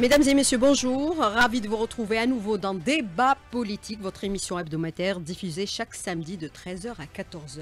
Mesdames et messieurs, bonjour. Ravi de vous retrouver à nouveau dans Débat politique, votre émission hebdomadaire diffusée chaque samedi de 13 h à 14 h.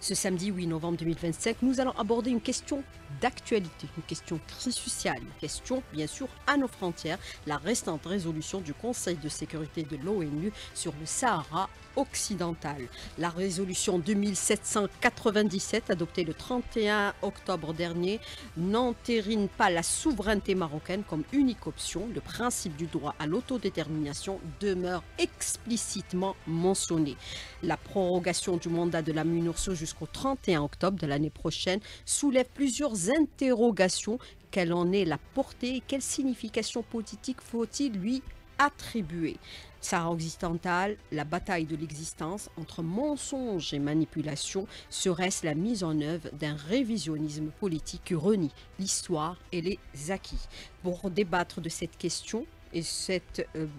Ce samedi 8 novembre 2025, nous allons aborder une question d'actualité, une question cruciale, une question bien sûr à nos frontières, la récente résolution du Conseil de sécurité de l'ONU sur le Sahara occidental. La résolution 2797, adoptée le 31 octobre dernier, n'entérine pas la souveraineté marocaine comme unique option. Le principe du droit à l'autodétermination demeure explicitement mentionné. La prorogation du mandat de la MINURSO jusqu'au 31 octobre de l'année prochaine soulève plusieurs interrogations. Quelle en est la portée et quelle signification politique faut-il lui attribuer? Sahara occidental, la bataille de l'existence entre mensonges et manipulation, serait-ce la mise en œuvre d'un révisionnisme politique qui renie l'histoire et les acquis? Pour débattre de cette question, et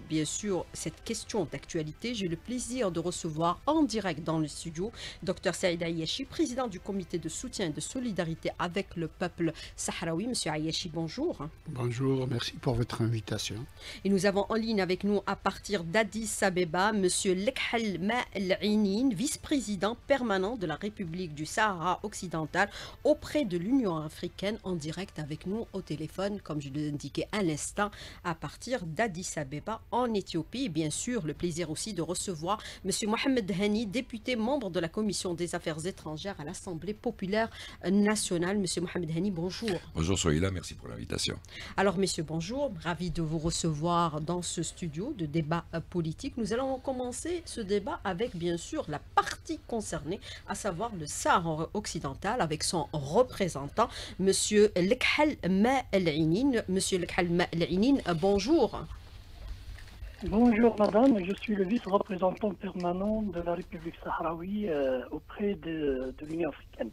bien sûr, cette question d'actualité, j'ai le plaisir de recevoir en direct dans le studio Dr Saïd Ayachi, président du comité de soutien et de solidarité avec le peuple sahraoui. Monsieur Ayachi, bonjour. Bonjour, merci pour votre invitation. Et nous avons en ligne avec nous à partir d'Addis Abeba, Monsieur Lekhal Ma'el-Einin, vice-président permanent de la République du Sahara occidental auprès de l'Union africaine, en direct avec nous au téléphone, comme je l'indiquais à l'instant, à partir d'Addis Abeba en Éthiopie. Et bien sûr, le plaisir aussi de recevoir M. Mohamed Hani, député membre de la Commission des Affaires étrangères à l'Assemblée populaire nationale. M. Mohamed Hani, bonjour. Bonjour Soïla, merci pour l'invitation. Alors messieurs, bonjour, ravi de vous recevoir dans ce studio de débat politique. Nous allons commencer ce débat avec bien sûr la partie concernée, à savoir le Sahara occidental, avec son représentant, M. Lekhal Ma'el-Einin. M. Lekhal Ma'el-Einin, bonjour. Bonjour madame, je suis le vice-représentant permanent de la République sahraoui auprès de l'Union africaine.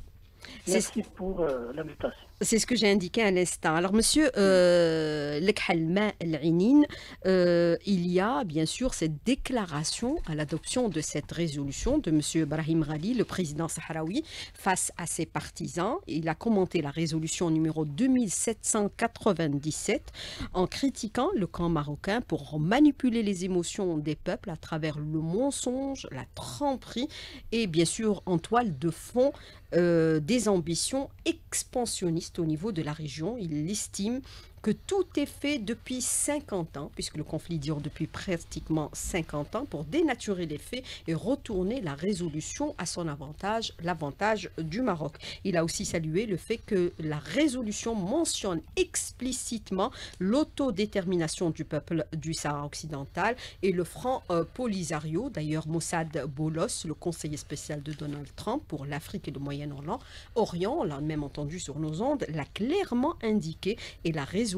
Merci pour l'invitation. C'est ce que j'ai indiqué à l'instant. Alors, monsieur Lekhal Ma'el-Einin, il y a bien sûr cette déclaration à l'adoption de cette résolution de monsieur Brahim Ghali, le président sahraoui, face à ses partisans. Il a commenté la résolution numéro 2797 en critiquant le camp marocain pour manipuler les émotions des peuples à travers le mensonge, la tromperie et bien sûr en toile de fond des ambitions expansionnistes au niveau de la région. Il estime que tout est fait depuis 50 ans, puisque le conflit dure depuis pratiquement 50 ans, pour dénaturer les faits et retourner la résolution à son avantage, l'avantage du Maroc. Il a aussi salué le fait que la résolution mentionne explicitement l'autodétermination du peuple du Sahara occidental et le Front Polisario. D'ailleurs, Mossad Boulos, le conseiller spécial de Donald Trump pour l'Afrique et le Moyen-Orient, on l'a même entendu sur nos ondes, l'a clairement indiqué, et la résolution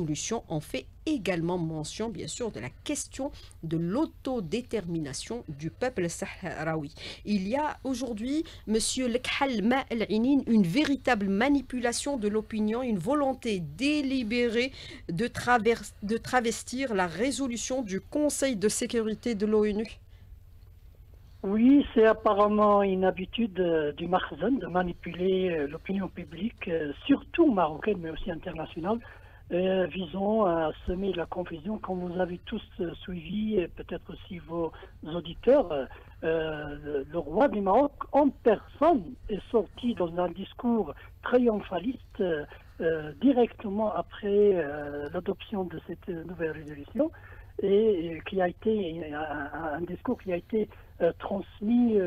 en fait également mention, bien sûr, de la question de l'autodétermination du peuple sahraoui. Il y a aujourd'hui, monsieur Lekhal Ma'el-Einin, une véritable manipulation de l'opinion, une volonté délibérée de travestir la résolution du Conseil de sécurité de l'ONU. Oui, c'est apparemment une habitude du Makhzen de manipuler l'opinion publique, surtout marocaine, mais aussi internationale, visant à semer la confusion. Comme vous avez tous suivi, et peut-être aussi vos auditeurs, le roi du Maroc en personne est sorti dans un discours triomphaliste directement après l'adoption de cette nouvelle résolution, et qui a été un discours qui a été transmis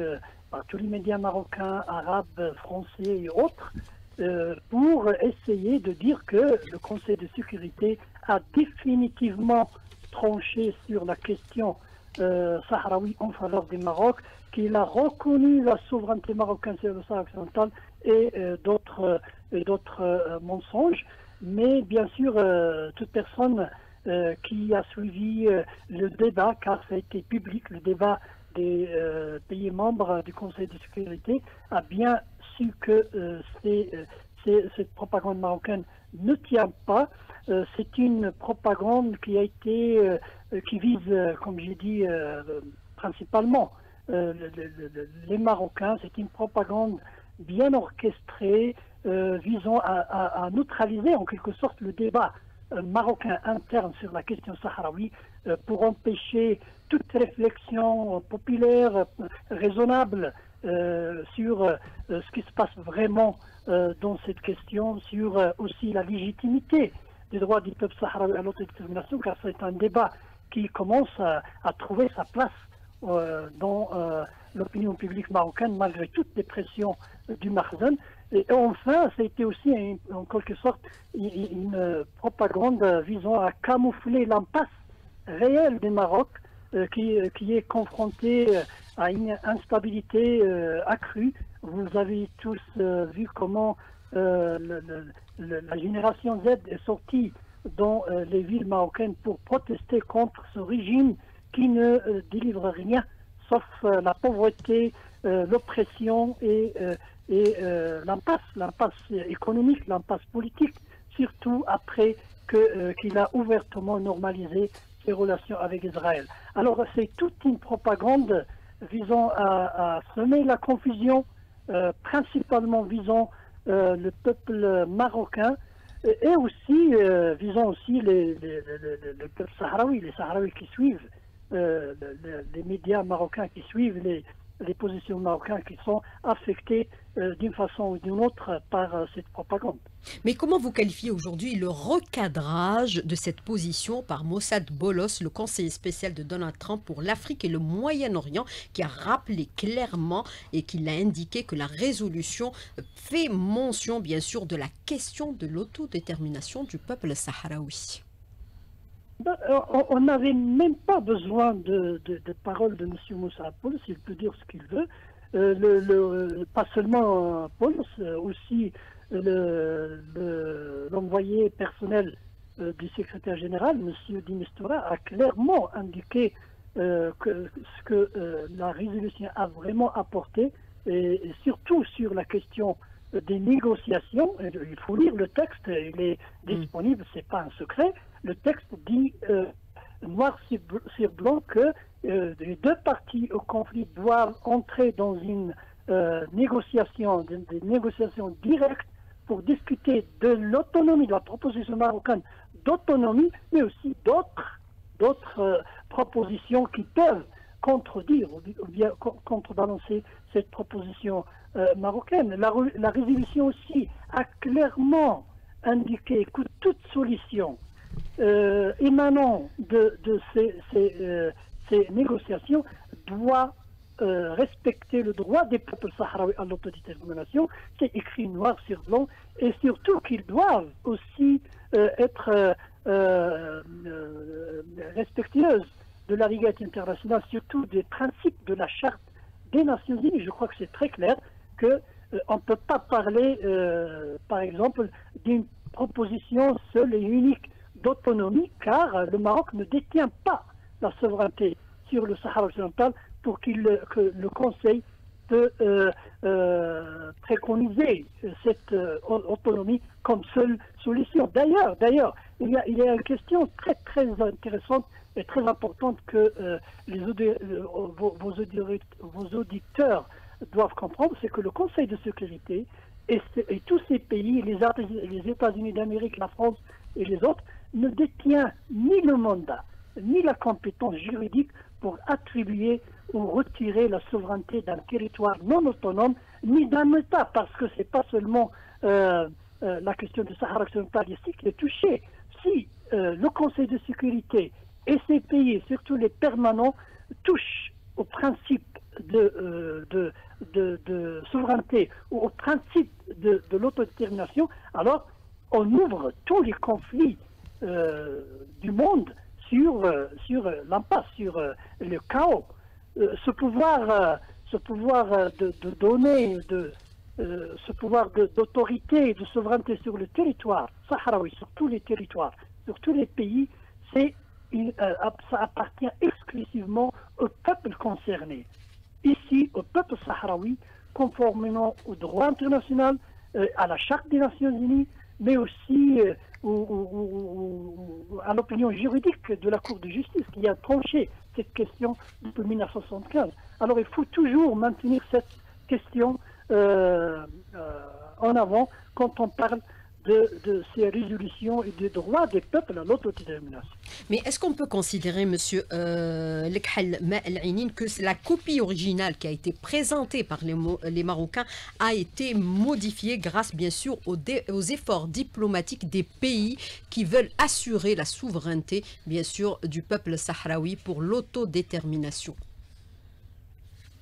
par tous les médias marocains, arabes, français et autres, pour essayer de dire que le Conseil de sécurité a définitivement tranché sur la question sahraoui en faveur du Maroc, qu'il a reconnu la souveraineté marocaine sur le Sahara occidental et d'autres mensonges. Mais bien sûr, toute personne qui a suivi le débat, car ça a été public, le débat des pays membres du Conseil de sécurité, a bien su que cette propagande marocaine ne tient pas. C'est une propagande qui a été, qui vise, comme j'ai dit, principalement les Marocains. C'est une propagande bien orchestrée, visant à neutraliser en quelque sorte le débat marocain interne sur la question sahraoui pour empêcher toute réflexion populaire raisonnable sur ce qui se passe vraiment dans cette question, sur aussi la légitimité des droits du peuple sahraoui à l'autodétermination, car c'est un débat qui commence à trouver sa place dans l'opinion publique marocaine, malgré toutes les pressions du Makhzen. Et enfin, ça a été aussi en quelque sorte une propagande visant à camoufler l'impasse réelle du Maroc qui est confronté à une instabilité accrue. Vous avez tous vu comment la génération Z est sortie dans les villes marocaines pour protester contre ce régime qui ne délivre rien sauf la pauvreté, l'oppression et l'impasse économique, l'impasse politique, surtout après qu'il a ouvertement normalisé ses relations avec Israël. Alors c'est toute une propagande visant à semer la confusion, principalement visant le peuple marocain et aussi visant aussi le peuple sahraoui, les Sahraouis qui suivent les médias marocains qui suivent les positions marocaines qui sont affectées d'une façon ou d'une autre par cette propagande. Mais comment vous qualifiez aujourd'hui le recadrage de cette position par Mossad Bolos, le conseiller spécial de Donald Trump pour l'Afrique et le Moyen-Orient, qui a rappelé clairement et qui a indiqué que la résolution fait mention bien sûr de la question de l'autodétermination du peuple sahraoui? On n'avait même pas besoin de paroles de M. Mossad Bolos, il peut dire ce qu'il veut. Pas seulement Bolos, aussi l'envoyé personnel du secrétaire général, M. Di Mistura, a clairement indiqué ce que la résolution a vraiment apporté, et surtout sur la question des négociations. Il faut lire le texte, il est disponible, c'est pas un secret. Le texte dit noir sur blanc que les deux parties au conflit doivent entrer dans une négociation, des négociations directes pour discuter de l'autonomie, de la proposition marocaine d'autonomie, mais aussi d'autres propositions qui peuvent contredire ou bien contrebalancer cette proposition marocaine. La résolution aussi a clairement indiqué que toute solution émanant de ces négociations doit respecter le droit des peuples sahraouis à l'autodétermination. C'est écrit noir sur blanc, et surtout qu'ils doivent aussi être respectueuses de la légalité internationale, surtout des principes de la Charte des Nations Unies. Je crois que c'est très clair qu'on ne peut pas parler, par exemple, d'une proposition seule et unique d'autonomie, car le Maroc ne détient pas la souveraineté sur le Sahara occidental pour que le Conseil peut préconiser cette autonomie comme seule solution. D'ailleurs, il y a une question très très intéressante et très importante que vos auditeurs doivent comprendre, c'est que le Conseil de sécurité et tous ces pays, les États-Unis d'Amérique, la France et les autres, ne détient ni le mandat, ni la compétence juridique pour attribuer ou retirer la souveraineté d'un territoire non autonome, ni d'un État, parce que ce n'est pas seulement la question du Sahara occidental ici qui est touchée. Si le Conseil de sécurité et ces pays, surtout les permanents, touchent au principe de souveraineté ou au principe de l'autodétermination, alors on ouvre tous les conflits du monde sur l'impasse, sur le chaos. Ce pouvoir de donner, ce pouvoir d'autorité et de souveraineté sur le territoire sahraoui, sur tous les territoires, sur tous les pays, ça appartient exclusivement au peuple concerné. Ici, au peuple sahraoui, conformément au droit international, à la Charte des Nations Unies, mais aussi à l'opinion juridique de la Cour de justice qui a tranché cette question depuis 1975. Alors il faut toujours maintenir cette question en avant quand on parle de ces résolutions et des droits des peuples à l'autodétermination. Mais est-ce qu'on peut considérer, monsieur Lekhal Ma'al-Ainin, que la copie originale qui a été présentée par les Marocains a été modifiée grâce, bien sûr, aux efforts diplomatiques des pays qui veulent assurer la souveraineté, bien sûr, du peuple sahraoui pour l'autodétermination?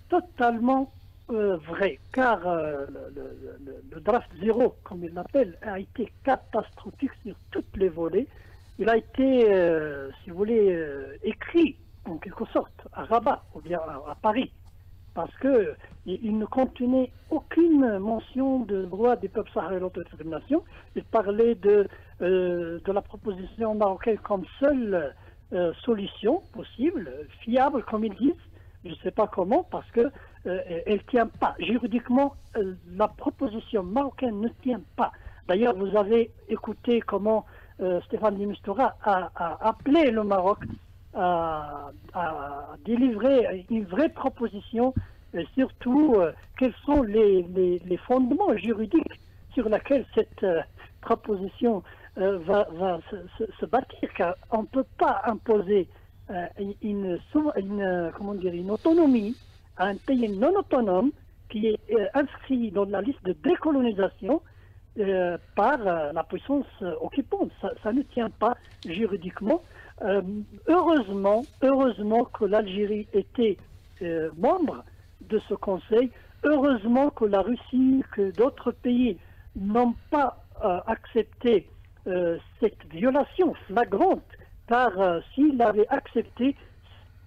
Totalement vrai, car le draft 0, comme il l'appelle, a été catastrophique sur toutes les volets. Il a été, si vous voulez, écrit en quelque sorte à Rabat ou bien à Paris, parce qu'il ne contenait aucune mention de droit des peuples sahraouis à l'autodétermination. Il parlait de la proposition marocaine comme seule solution possible, fiable comme ils disent. Je ne sais pas comment, parce que elle ne tient pas. Juridiquement, la proposition marocaine ne tient pas. D'ailleurs, vous avez écouté comment Stéphane de Mistura a appelé le Maroc à délivrer une vraie proposition, et surtout quels sont les fondements juridiques sur lesquels cette proposition va se bâtir, car on ne peut pas imposer une autonomie à un pays non autonome qui est inscrit dans la liste de décolonisation par la puissance occupante. Ça ne tient pas juridiquement. Heureusement que l'Algérie était membre de ce Conseil. Heureusement que la Russie, que d'autres pays n'ont pas accepté cette violation flagrante, car s'il avait accepté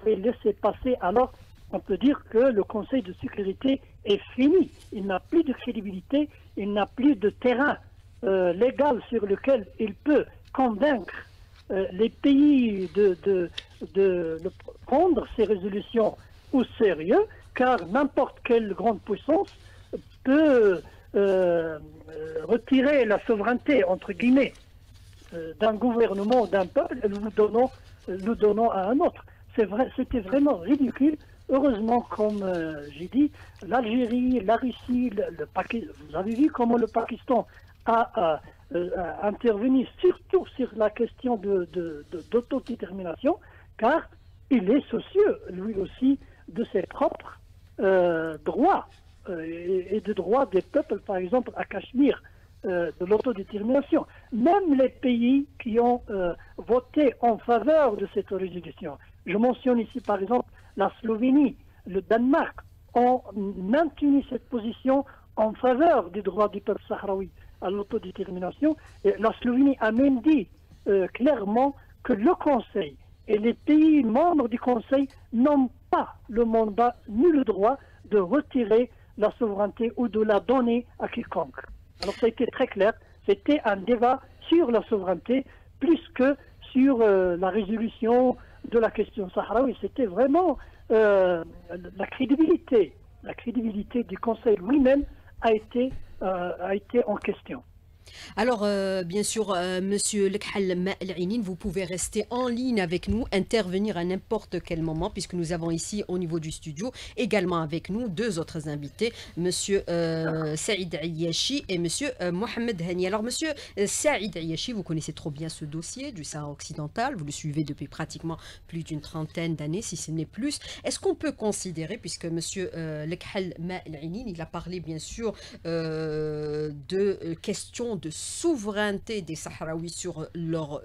et laissé passer, alors on peut dire que le Conseil de sécurité est fini. Il n'a plus de crédibilité, il n'a plus de terrain légal sur lequel il peut convaincre les pays de prendre ces résolutions au sérieux, car n'importe quelle grande puissance peut retirer la souveraineté, entre guillemets, d'un gouvernement, d'un peuple, et nous donnons à un autre. C'était vraiment ridicule. Heureusement, comme j'ai dit, l'Algérie, la Russie, le Pakistan, vous avez vu comment le Pakistan a intervenu surtout sur la question d'autodétermination, car il est soucieux, lui aussi, de ses propres droits et de droits des peuples, par exemple à Cachemire, de l'autodétermination. Même les pays qui ont voté en faveur de cette résolution, je mentionne ici par exemple la Slovénie, le Danemark, ont maintenu cette position en faveur des droits du peuple sahraoui à l'autodétermination. Et la Slovénie a même dit clairement que le Conseil et les pays membres du Conseil n'ont pas le mandat ni le droit de retirer la souveraineté ou de la donner à quiconque. Alors ça a été très clair, c'était un débat sur la souveraineté plus que sur la résolution de la question sahraoui. C'était vraiment la crédibilité du Conseil lui-même a été en question. Alors, bien sûr, monsieur Lekhal Ma'al-Ainin, vous pouvez rester en ligne avec nous, intervenir à n'importe quel moment, puisque nous avons ici, au niveau du studio, également avec nous deux autres invités, monsieur Saïd Ayachi et monsieur Mohamed Hani. Alors, monsieur Saïd Ayachi, vous connaissez trop bien ce dossier du Sahara occidental, vous le suivez depuis pratiquement plus d'une trentaine d'années, si ce n'est plus. Est-ce qu'on peut considérer, puisque monsieur Lekhal Ma'al-Ainin, il a parlé, bien sûr, de questions de souveraineté des Sahraouis sur leur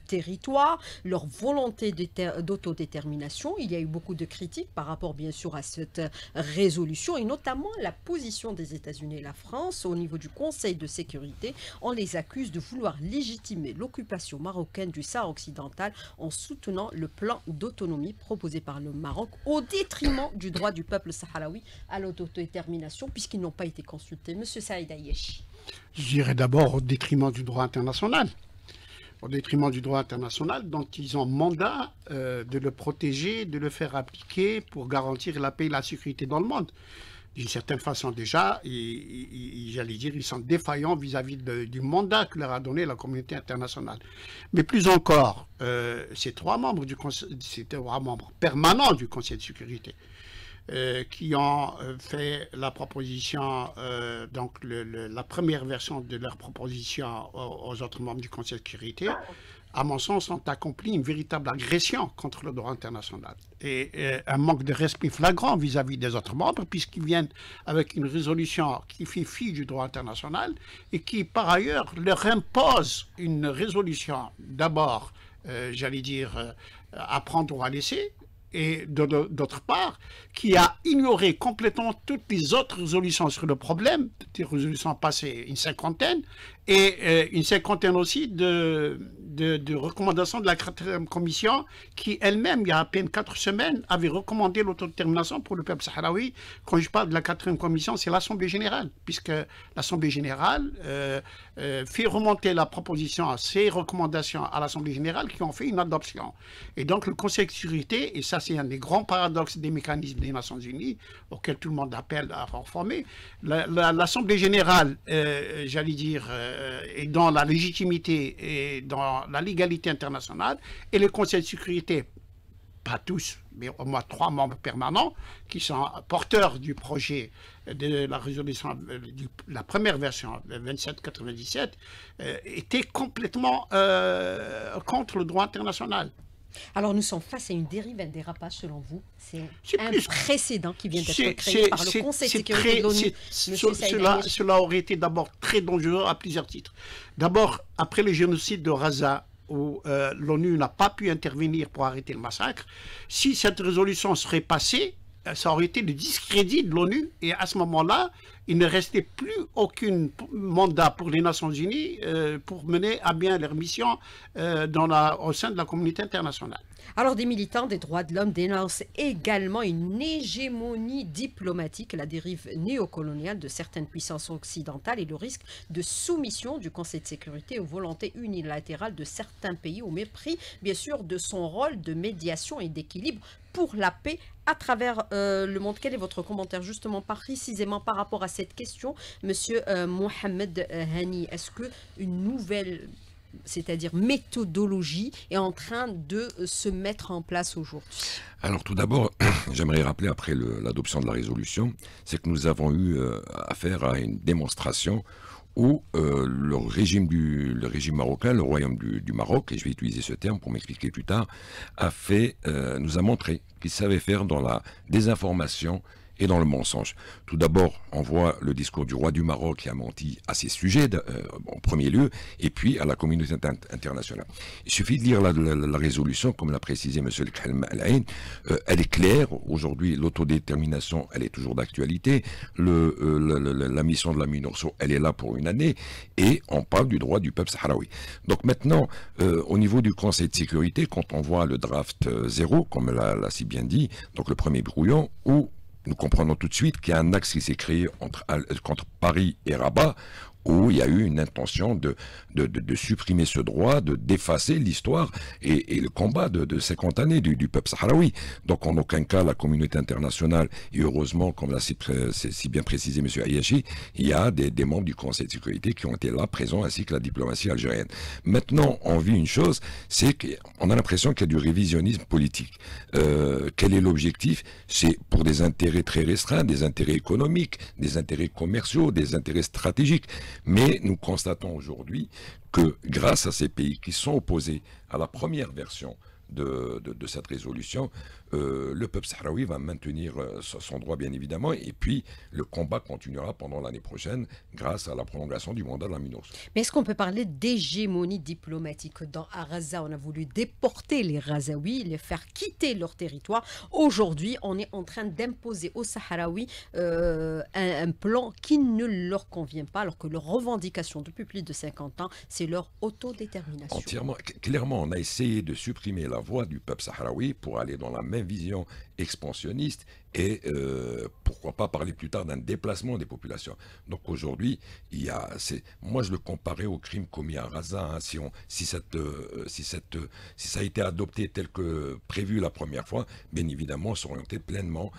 territoire, leur volonté d'autodétermination. Il y a eu beaucoup de critiques par rapport bien sûr à cette résolution et notamment la position des États-Unis et la France au niveau du Conseil de sécurité. On les accuse de vouloir légitimer l'occupation marocaine du Sahara occidental en soutenant le plan d'autonomie proposé par le Maroc au détriment du droit du peuple sahraoui à l'autodétermination puisqu'ils n'ont pas été consultés. Monsieur Saïd Ayachi. Je dirais d'abord au détriment du droit international. Au détriment du droit international, dont ils ont mandat de le protéger, de le faire appliquer pour garantir la paix et la sécurité dans le monde. D'une certaine façon déjà, j'allais dire, ils sont défaillants vis-à-vis du mandat que leur a donné la communauté internationale. Mais plus encore, ces trois membres permanents du Conseil de sécurité qui ont fait la proposition, donc la première version de leur proposition aux autres membres du Conseil de sécurité, à mon sens, ont accompli une véritable agression contre le droit international et un manque de respect flagrant vis-à-vis des autres membres, puisqu'ils viennent avec une résolution qui fait fi du droit international et qui, par ailleurs, leur impose une résolution d'abord, j'allais dire, à prendre ou à laisser, et d'autre part, qui a ignoré complètement toutes les autres résolutions sur le problème, des résolutions passées, une cinquantaine, et une cinquantaine aussi de recommandations de la 4e commission, qui elle-même, il y a à peine 4 semaines, avait recommandé l'autodétermination pour le peuple sahraoui. Quand je parle de la 4e commission, c'est l'Assemblée générale, puisque l'Assemblée générale fait remonter la proposition, ses recommandations à l'Assemblée générale, qui ont fait une adoption. Et donc le Conseil de sécurité, et ça c'est un des grands paradoxes des mécanismes des Nations Unies, auxquels tout le monde appelle à reformer, l'Assemblée générale, j'allais dire, est dans la légitimité et dans la légalité internationale, et le Conseil de sécurité, pas tous, mais au moins 3 membres permanents, qui sont porteurs du projet de la résolution, la première version, le 2797, étaient complètement contre le droit international. Alors nous sommes face à une dérive, un dérapage selon vous. C'est un précédent qui vient d'être créé par le Conseil de sécurité de l'ONU. Cela aurait été d'abord très dangereux à plusieurs titres. D'abord, après le génocide de Gaza, où l'ONU n'a pas pu intervenir pour arrêter le massacre, si cette résolution serait passée, ça aurait été le discrédit de l'ONU, et à ce moment-là, il ne restait plus aucun mandat pour les Nations Unies pour mener à bien leur mission au sein de la communauté internationale. Alors des militants des droits de l'homme dénoncent également une hégémonie diplomatique, la dérive néocoloniale de certaines puissances occidentales et le risque de soumission du Conseil de sécurité aux volontés unilatérales de certains pays, au mépris bien sûr de son rôle de médiation et d'équilibre pour la paix à travers le monde. Quel est votre commentaire justement précisément par rapport à cette question, Monsieur Mohamed Hani? Est-ce qu'une nouvelle, c'est-à-dire méthodologie, est en train de se mettre en place aujourd'hui? Alors tout d'abord, j'aimerais rappeler après l'adoption de la résolution, c'est que nous avons eu affaire à une démonstration où le régime marocain, le royaume du Maroc, et je vais utiliser ce terme pour m'expliquer plus tard, nous a montré qu'il savait faire dans la désinformation et dans le mensonge. Tout d'abord, on voit le discours du roi du Maroc qui a menti à ses sujets en premier lieu, et puis à la communauté internationale. Il suffit de lire la résolution, comme l'a précisé M. El-Khalm Al-Ain, elle est claire. Aujourd'hui, l'autodétermination, elle est toujours d'actualité. La mission de la MINURSO, elle est là pour une année, et on parle du droit du peuple sahraoui. Donc maintenant, au niveau du Conseil de sécurité, quand on voit le draft 0, comme l'a si bien dit, donc le premier brouillon, où nous comprenons tout de suite qu'il y a un axe qui s'est créé entre Paris et Rabat, où il y a eu une intention de supprimer ce droit, d'effacer l'histoire et le combat de 50 années du peuple sahraoui. Donc en aucun cas la communauté internationale, et heureusement, comme l'a si bien précisé M. Ayashi, il y a des membres du Conseil de sécurité qui ont été là, présents, ainsi que la diplomatie algérienne. Maintenant, on vit une chose, c'est qu'on a l'impression qu'il y a du révisionnisme politique. Quel est l'objectif? C'est pour des intérêts très restreints, des intérêts économiques, des intérêts commerciaux, des intérêts stratégiques. Mais nous constatons aujourd'hui que grâce à ces pays qui sont opposés à la première version de cette résolution, le peuple sahraoui va maintenir son droit bien évidemment, et puis le combat continuera pendant l'année prochaine grâce à la prolongation du mandat de la MINURSO. Mais est-ce qu'on peut parler d'hégémonie diplomatique? À Gaza, on a voulu déporter les Gazaouis, les faire quitter leur territoire. Aujourd'hui, on est en train d'imposer aux Sahraouis un plan qui ne leur convient pas, alors que leur revendication depuis plus de 50 ans, c'est leur autodétermination. Entièrement, clairement, on a essayé de supprimer la voix du peuple sahraoui pour aller dans la même vision expansionniste et pourquoi pas parler plus tard d'un déplacement des populations. Donc aujourd'hui, moi je le comparais au crime commis à Gaza. Hein. Si ça a été adopté tel que prévu la première fois, bien évidemment, s'orienter pleinement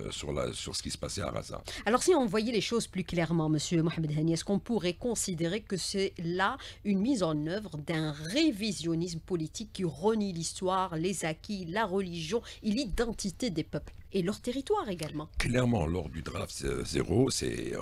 sur ce qui se passait à Gaza. Alors si on voyait les choses plus clairement, Monsieur Mohamed Hani, est-ce qu'on pourrait considérer que c'est là une mise en œuvre d'un révisionnisme politique qui renie l'histoire, les acquis, la religion et l'identité des peuples? et leur territoire également. Clairement, lors du draft 0,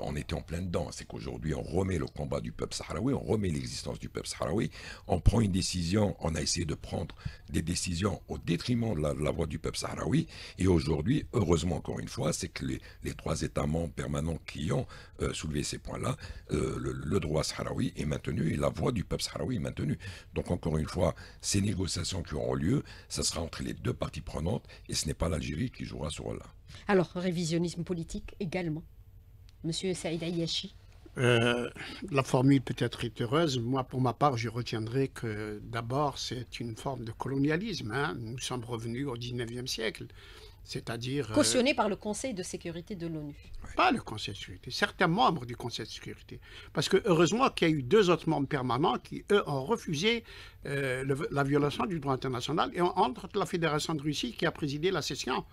on était en plein dedans. C'est qu'aujourd'hui, on remet le combat du peuple sahraoui, on remet l'existence du peuple sahraoui, on prend une décision, on a essayé de prendre des décisions au détriment de la voix du peuple sahraoui. Et aujourd'hui, heureusement, encore une fois, c'est que les 3 États membres permanents qui ont soulevé ces points-là, le droit sahraoui est maintenu et la voix du peuple sahraoui est maintenue. Donc, encore une fois, ces négociations qui auront lieu, ça sera entre les 2 parties prenantes et ce n'est pas l'Algérie qui jouera ce rôle-là. Alors, révisionnisme politique également. Monsieur Saïd Ayachi. La formule peut-être est heureuse. Moi, pour ma part, je retiendrai que d'abord, c'est une forme de colonialisme. Hein. Nous sommes revenus au 19e siècle. C'est-à-dire... Cautionné par le Conseil de sécurité de l'ONU. Pas le Conseil de sécurité, certains membres du Conseil de sécurité. Parce que heureusement qu'il y a eu 2 autres membres permanents qui, eux, ont refusé la violation du droit international. Et entre la Fédération de Russie qui a présidé la session,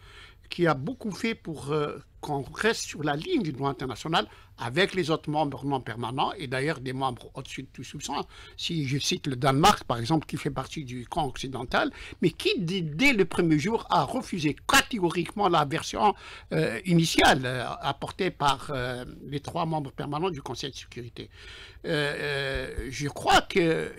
qui a beaucoup fait pour qu'on reste sur la ligne du droit international avec les autres membres non permanents et d'ailleurs des membres au-dessus de tout soupçon. Si je cite le Danemark, par exemple, qui fait partie du camp occidental, mais qui, dès le premier jour, a refusé catégoriquement la version initiale apportée par les 3 membres permanents du Conseil de sécurité. Je crois que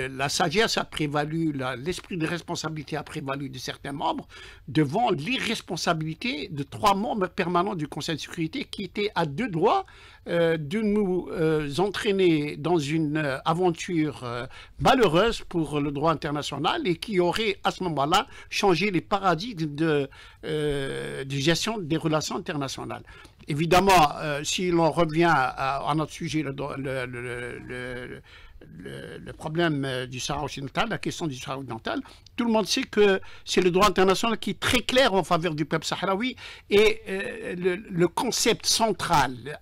la sagesse a prévalu, l'esprit de responsabilité a prévalu de certains membres devant l'irresponsabilité de 3 membres permanents du Conseil de sécurité qui étaient à 2 doigts de nous entraîner dans une aventure malheureuse pour le droit international et qui aurait à ce moment-là changé les paradigmes de gestion des relations internationales. Évidemment, si l'on revient à notre sujet, le problème du Sahara occidental, la question du Sahara occidental, tout le monde sait que c'est le droit international qui est très clair en faveur du peuple sahraoui et le concept central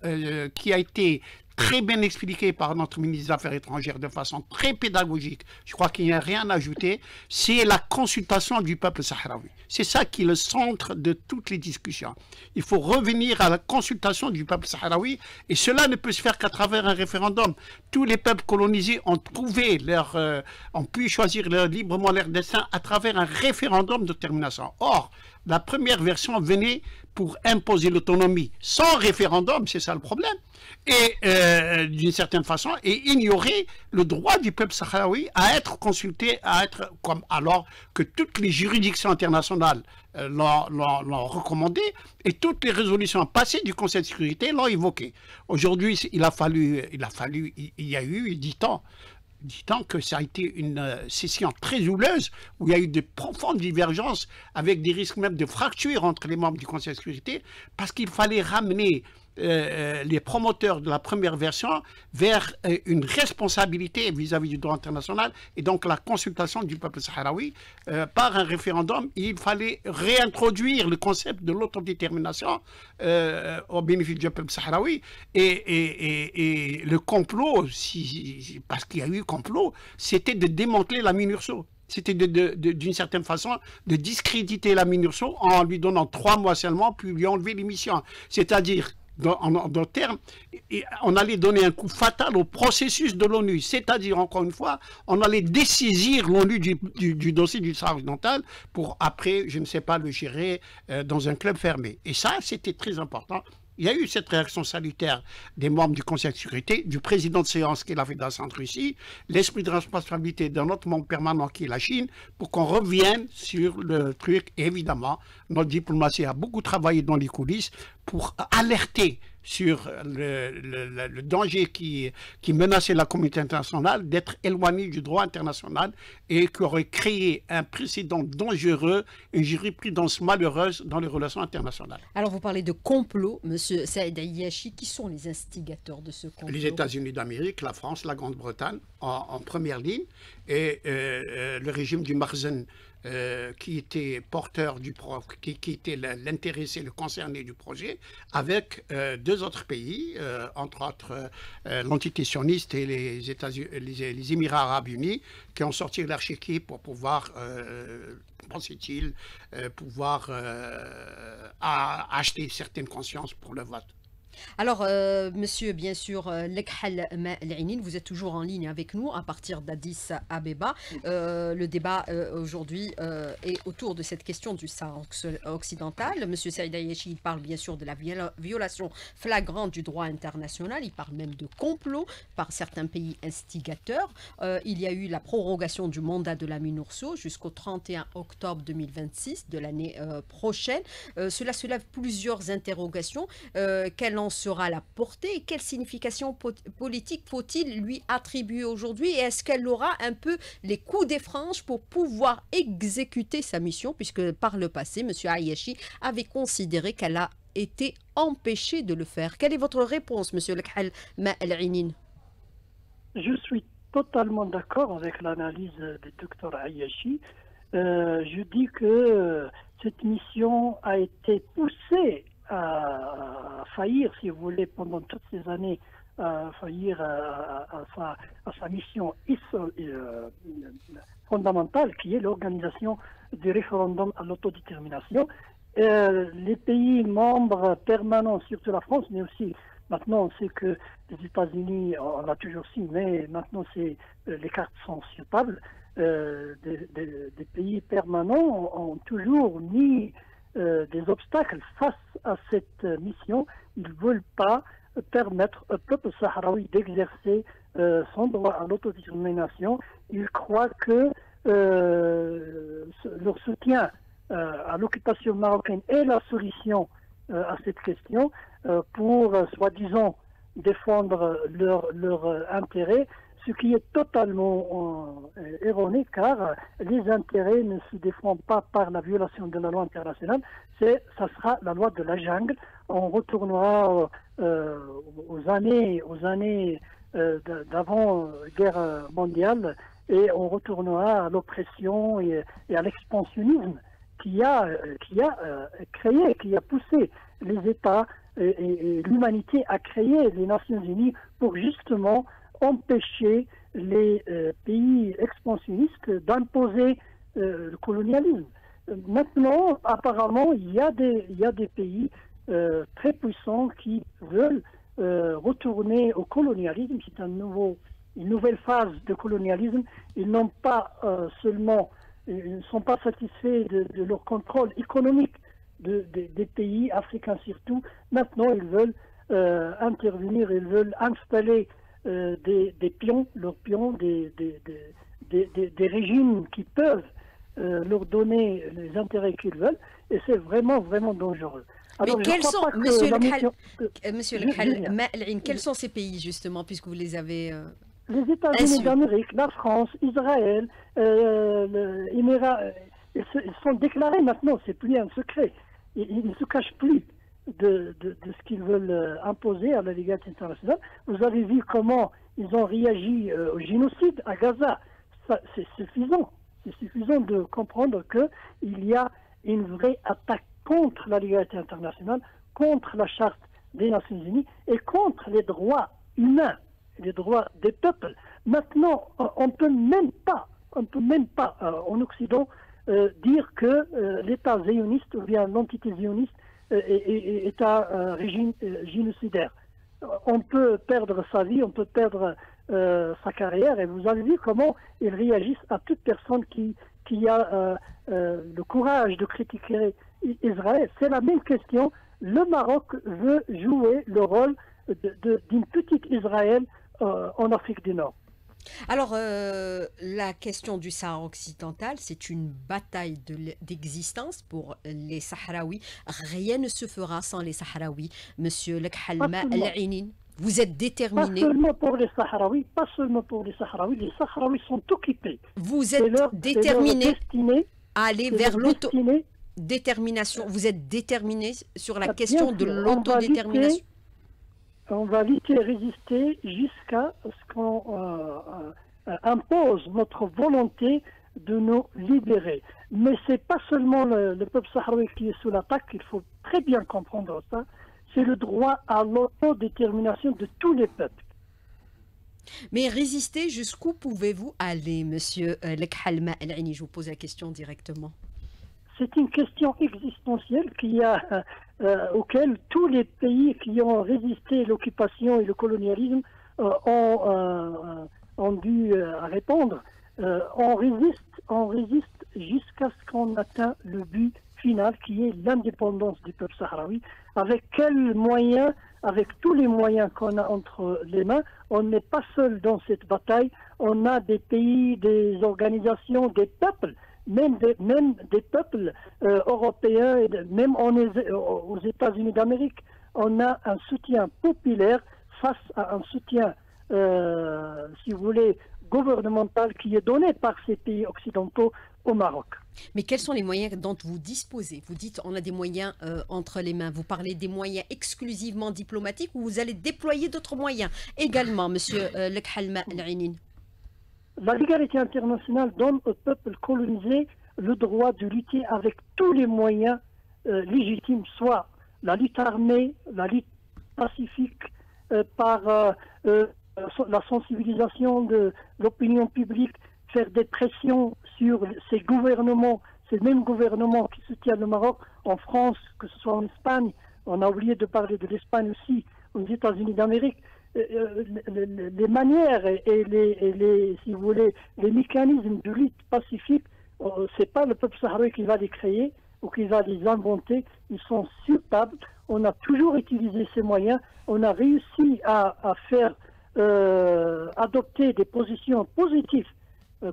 qui a été très bien expliqué par notre ministre des Affaires étrangères de façon très pédagogique, je crois qu'il n'y a rien à ajouter, c'est la consultation du peuple sahraoui. C'est ça qui est le centre de toutes les discussions. Il faut revenir à la consultation du peuple sahraoui et cela ne peut se faire qu'à travers un référendum. Tous les peuples colonisés ont trouvé ont pu choisir librement leur destin à travers un référendum de termination. Or, la première version venait pour imposer l'autonomie sans référendum, c'est ça le problème, et d'une certaine façon, et ignorer le droit du peuple sahraoui à être consulté, à être comme alors que toutes les juridictions internationales l'ont recommandé et toutes les résolutions passées du Conseil de sécurité l'ont évoqué. Aujourd'hui, il y a eu 10 ans que ça a été une session très houleuse, où il y a eu de profondes divergences, avec des risques même de fracture entre les membres du Conseil de sécurité, parce qu'il fallait ramener les promoteurs de la première version vers une responsabilité vis-à-vis du droit international, et donc la consultation du peuple sahraoui par un référendum. Il fallait réintroduire le concept de l'autodétermination au bénéfice du peuple sahraoui, et le complot, parce qu'il y a eu complot, c'était de démanteler la MINURSO. C'était d'une certaine façon de discréditer la MINURSO en lui donnant 3 mois seulement, puis lui enlever l'émission. C'est-à-dire, dans termes, on allait donner un coup fatal au processus de l'ONU. C'est-à-dire, encore une fois, on allait dessaisir l'ONU du dossier du Sahara occidental pour après, je ne sais pas, le gérer dans un club fermé. Et ça, c'était très important. Il y a eu cette réaction salutaire des membres du Conseil de sécurité, du président de séance qui est la Fédération de Russie, l'esprit de responsabilité d'un autre membre permanent qui est la Chine, pour qu'on revienne sur le truc. Et évidemment, notre diplomatie a beaucoup travaillé dans les coulisses pour alerter sur le danger qui menaçait la communauté internationale d'être éloigné du droit international et qui aurait créé un précédent dangereux, une jurisprudence malheureuse dans les relations internationales. Alors vous parlez de complot, monsieur Saïd Ayachi. Qui sont les instigateurs de ce complot? Les États-Unis d'Amérique, la France, la Grande-Bretagne en première ligne, et le régime du Marzen qui était porteur qui était l'intéressé, le concerné du projet, avec 2 autres pays, entre autres l'entité sioniste et les Émirats arabes unis, qui ont sorti leur chéquier pour pouvoir, pensait-il, acheter certaines consciences pour le vote. Alors, monsieur, bien sûr, Lekhal Ma'al-Ainin, vous êtes toujours en ligne avec nous à partir d'Addis Abeba. Le débat aujourd'hui est autour de cette question du Sahara occidental. Monsieur Saïd Ayachi, il parle bien sûr de la violation flagrante du droit international. Il parle même de complot par certains pays instigateurs. Il y a eu la prorogation du mandat de la MINURSO jusqu'au 31 octobre 2026 de l'année prochaine. Cela soulève plusieurs interrogations. Quelle en sera la portée et quelle signification politique faut-il lui attribuer aujourd'hui, et est-ce qu'elle aura un peu les coups des franges pour pouvoir exécuter sa mission, puisque par le passé, M. Ayachi avait considéré qu'elle a été empêchée de le faire. Quelle est votre réponse, M. Lekhal Ma'al-Ainin? Je suis totalement d'accord avec l'analyse du docteur Ayachi. Je dis que cette mission a été poussée à faillir, si vous voulez, pendant toutes ces années, à faillir à sa mission fondamentale, qui est l'organisation du référendum à l'autodétermination. Les pays membres permanents, surtout la France, mais aussi maintenant on sait que les États-Unis, on l'a toujours su, mais maintenant les cartes sont sur table. Des pays permanents ont toujours mis des obstacles face à cette mission. Ils ne veulent pas permettre au peuple sahraoui d'exercer son droit à l'autodétermination. Ils croient que leur soutien à l'occupation marocaine est la solution à cette question pour, soi-disant, défendre leur intérêt, ce qui est totalement erroné, car les intérêts ne se défendent pas par la violation de la loi internationale, ça sera la loi de la jungle. On retournera aux années d'avant-guerre mondiale, et on retournera à l'oppression et à l'expansionnisme qui a poussé les États et l'humanité à créer les Nations Unies pour justement empêcher les pays expansionnistes d'imposer le colonialisme. Maintenant, apparemment, il y a des pays très puissants qui veulent retourner au colonialisme. C'est une nouvelle phase de colonialisme. Ils n'ont pas ils ne sont pas satisfaits de leur contrôle économique des pays africains surtout. Maintenant, ils veulent intervenir, ils veulent installer des pions, leurs pions, des régimes qui peuvent leur donner les intérêts qu'ils veulent, et c'est vraiment, vraiment dangereux. Alors, mais quels sont, Monsieur Lekhal Ma'al-Ainin, quels sont ces pays justement, puisque vous les avez les États-Unis d'Amérique, la France, Israël, les Émirats, ils sont déclarés maintenant, c'est plus un secret. Ils ne se cachent plus de ce qu'ils veulent imposer à la légalité internationale. Vous avez vu comment ils ont réagi au génocide à Gaza. C'est suffisant. C'est suffisant de comprendre qu'il y a une vraie attaque contre la légalité internationale, contre la charte des Nations Unies et contre les droits humains, les droits des peuples. Maintenant, on ne peut même pas en Occident dire que l'État zioniste ou bien l'entité zioniste est un régime génocidaire. On peut perdre sa vie, on peut perdre sa carrière, et vous avez vu comment ils réagissent à toute personne qui a le courage de critiquer Israël. C'est la même question. Le Maroc veut jouer le rôle d'une petite Israël en Afrique du Nord. Alors, la question du Sahara occidental, c'est une bataille d'existence pour les Sahraouis. Rien ne se fera sans les Sahraouis. Monsieur Lekhal Ma'al-Ainin, vous êtes déterminé. Pas seulement pour les Sahraouis, les Sahraouis sont occupés. Vous êtes déterminé à aller vers l'autodétermination. Vous êtes déterminé sur la question de l'autodétermination. On va lutter et résister jusqu'à ce qu'on impose notre volonté de nous libérer. Mais ce n'est pas seulement le peuple sahraoui qui est sous l'attaque, il faut très bien comprendre ça. C'est le droit à l'autodétermination de tous les peuples. Mais résister, jusqu'où pouvez-vous aller, monsieur Lekhal Ma'al-Ainin? Je vous pose la question directement. c'est une question existentielle auquel tous les pays qui ont résisté à l'occupation et le colonialisme ont dû répondre. On résiste jusqu'à ce qu'on atteigne le but final qui est l'indépendance du peuple sahraoui. Avec quels moyens, avec tous les moyens qu'on a entre les mains, on n'est pas seul dans cette bataille. On a des pays, des organisations, des peuples, même des peuples européens, et même aux États-Unis d'Amérique. On a un soutien populaire face à un soutien, si vous voulez, gouvernemental qui est donné par ces pays occidentaux au Maroc. Mais quels sont les moyens dont vous disposez? Vous dites on a des moyens entre les mains. Vous parlez des moyens exclusivement diplomatiques ou vous allez déployer d'autres moyens également, Monsieur Lekhalma El-Ainin? La légalité internationale donne au peuple colonisé le droit de lutter avec tous les moyens légitimes, soit la lutte armée, la lutte pacifique, par la sensibilisation de l'opinion publique, faire des pressions sur ces gouvernements, ces mêmes gouvernements qui soutiennent le Maroc, en France, que ce soit en Espagne, on a oublié de parler de l'Espagne aussi, aux États-Unis d'Amérique. Les manières et les, si vous voulez, les mécanismes de lutte pacifique, c'est pas le peuple sahraoui qui va les créer ou qui va les inventer, ils sont sur table. On a toujours utilisé ces moyens, on a réussi à faire adopter des positions positives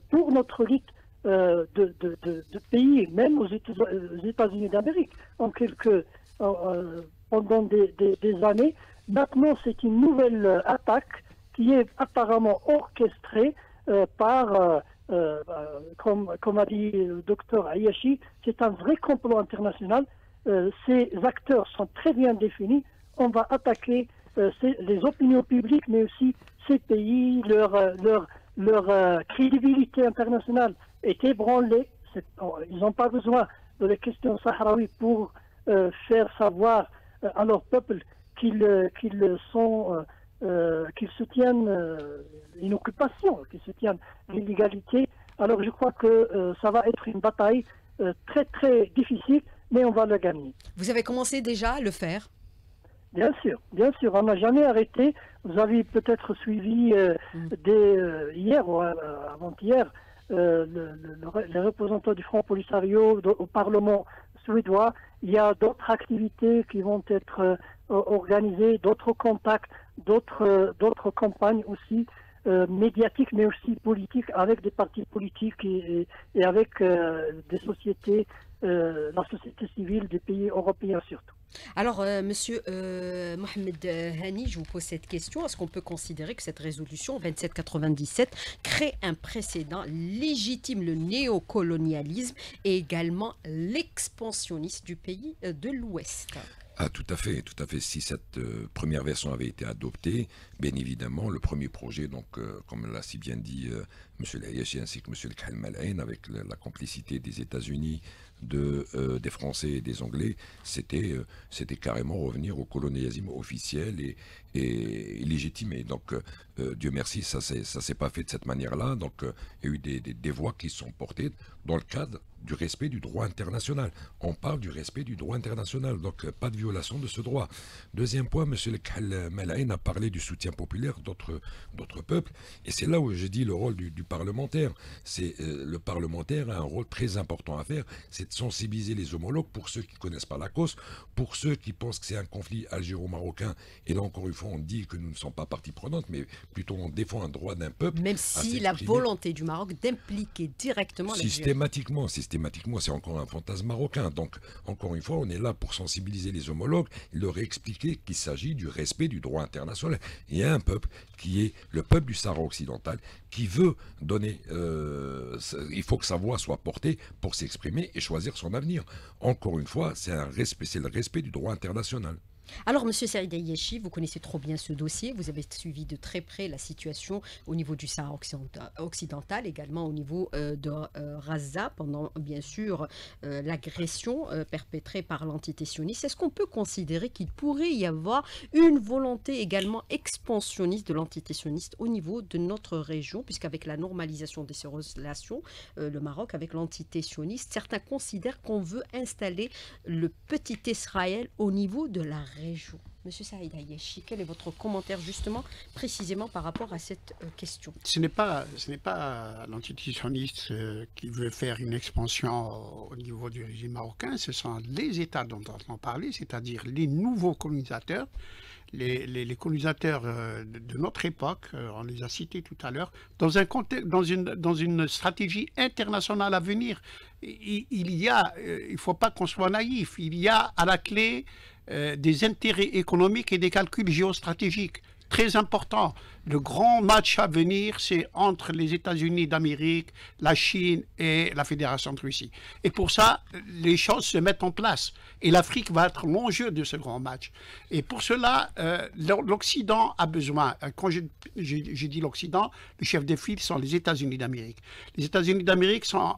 pour notre lutte de pays, même aux États-Unis d'Amérique, pendant des années. Maintenant, c'est une nouvelle attaque qui est apparemment orchestrée par, comme a dit le docteur Ayashi, c'est un vrai complot international. Ces acteurs sont très bien définis. On va attaquer les opinions publiques, mais aussi ces pays, leur crédibilité internationale est ébranlée. Ils n'ont pas besoin de la question sahraoui pour faire savoir à leur peuple qu'ils soutiennent une occupation, qu'ils soutiennent l'illégalité. Alors je crois que ça va être une bataille très très difficile, mais on va la gagner. Vous avez commencé déjà à le faire? Bien sûr, on n'a jamais arrêté. Vous avez peut-être suivi hier ou avant-hier les représentants du Front Polisario au Parlement suédois. Il y a d'autres activités qui vont être organisées, d'autres contacts, d'autres campagnes aussi médiatiques, mais aussi politiques, avec des partis politiques et avec des sociétés, la société civile des pays européens surtout. Alors, Monsieur Mohamed Hani, je vous pose cette question. Est-ce qu'on peut considérer que cette résolution 2797 crée un précédent, légitime le néocolonialisme et également l'expansionnisme du pays de l'Ouest? Ah, tout à fait, tout à fait. Si cette première version avait été adoptée, bien évidemment, le premier projet, donc, comme l'a si bien dit M. Ayashi ainsi que M. Lekhalma El-Ain, avec la complicité des États-Unis, des Français et des Anglais, c'était carrément revenir au colonialisme officiel et légitimé. Donc, Dieu merci, ça s'est pas fait de cette manière-là. Donc, il y a eu des voix qui sont portées dans le cadre du respect du droit international. On parle du respect du droit international, donc pas de violation de ce droit. Deuxième point, M. Lekhalma El-Ain a parlé du soutien populaire d'autres peuples, et c'est là où je dis le rôle du parlementaire. Le parlementaire a un rôle très important à faire, c'est de sensibiliser les homologues, pour ceux qui ne connaissent pas la cause, pour ceux qui pensent que c'est un conflit algéro-marocain, et là encore une fois on dit que nous ne sommes pas partie prenante, mais plutôt on défend un droit d'un peuple. Même si la volonté du Maroc d'impliquer directement systématiquement, c'est encore un fantasme marocain. Donc, encore une fois, on est là pour sensibiliser les homologues et leur expliquer qu'il s'agit du respect du droit international. Il y a un peuple qui est le peuple du Sahara occidental qui veut donner... il faut que sa voix soit portée pour s'exprimer et choisir son avenir. Encore une fois, c'est le respect du droit international. Alors, Monsieur Saïd Ayyachi, vous connaissez trop bien ce dossier. Vous avez suivi de très près la situation au niveau du Sahara occidental, également au niveau de Gaza, pendant bien sûr l'agression perpétrée par l'entité sioniste. Est-ce qu'on peut considérer qu'il pourrait y avoir une volonté également expansionniste de l'entité sioniste au niveau de notre région, puisqu'avec la normalisation de ces relations, le Maroc avec l'entité sioniste, certains considèrent qu'on veut installer le petit Israël au niveau de la région. Monsieur Saïd Ayyachi, quel est votre commentaire justement, précisément par rapport à cette question? Ce n'est pas l'entité sioniste qui veut faire une expansion au niveau du régime marocain, ce sont les États dont on parle, c'est-à-dire les nouveaux colonisateurs, les colonisateurs de notre époque, on les a cités tout à l'heure, dans une stratégie internationale à venir. Il ne faut pas qu'on soit naïf, il y a à la clé des intérêts économiques et des calculs géostratégiques très importants. Le grand match à venir, c'est entre les États-Unis d'Amérique, la Chine et la Fédération de Russie. Et pour ça, les choses se mettent en place. Et l'Afrique va être l'enjeu de ce grand match. Et pour cela, l'Occident a besoin, quand je dis l'Occident, le chef de file sont les États-Unis d'Amérique. Les États-Unis d'Amérique sont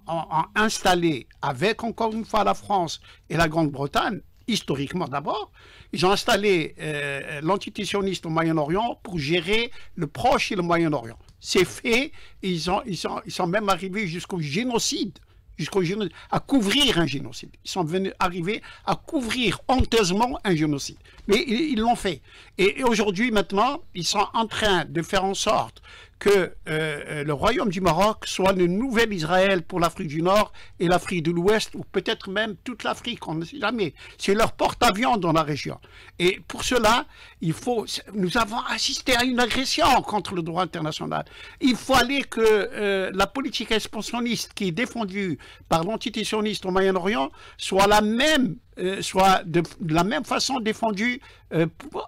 installés avec, encore une fois, la France et la Grande-Bretagne, historiquement d'abord. Ils ont installé l'entité sioniste au Moyen-Orient pour gérer le Proche et le Moyen-Orient. C'est fait, ils sont même arrivés jusqu'au génocide, à couvrir un génocide. Ils sont arrivés à couvrir honteusement un génocide. Mais ils l'ont fait. Et aujourd'hui, maintenant, ils sont en train de faire en sorte que le Royaume du Maroc soit le nouvel Israël pour l'Afrique du Nord et l'Afrique de l'Ouest, ou peut-être même toute l'Afrique, on ne sait jamais. C'est leur porte-avions dans la région. Et pour cela, nous avons assisté à une agression contre le droit international. Il faut aller que la politique expansionniste qui est défendue par l'entité sioniste au Moyen-Orient soit de la même façon défendue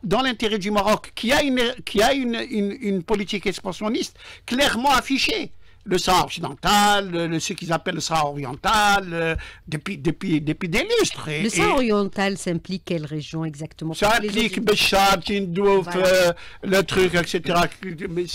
dans l'intérêt du Maroc, qui a une politique expansionniste clairement affichée. Le Sahara occidental, ce qu'ils appellent le Sahara oriental, depuis des lustres. Le Sahara oriental, ça implique quelle région exactement? Ça implique Béchar, Tindouf, voilà. Le truc, etc. Mais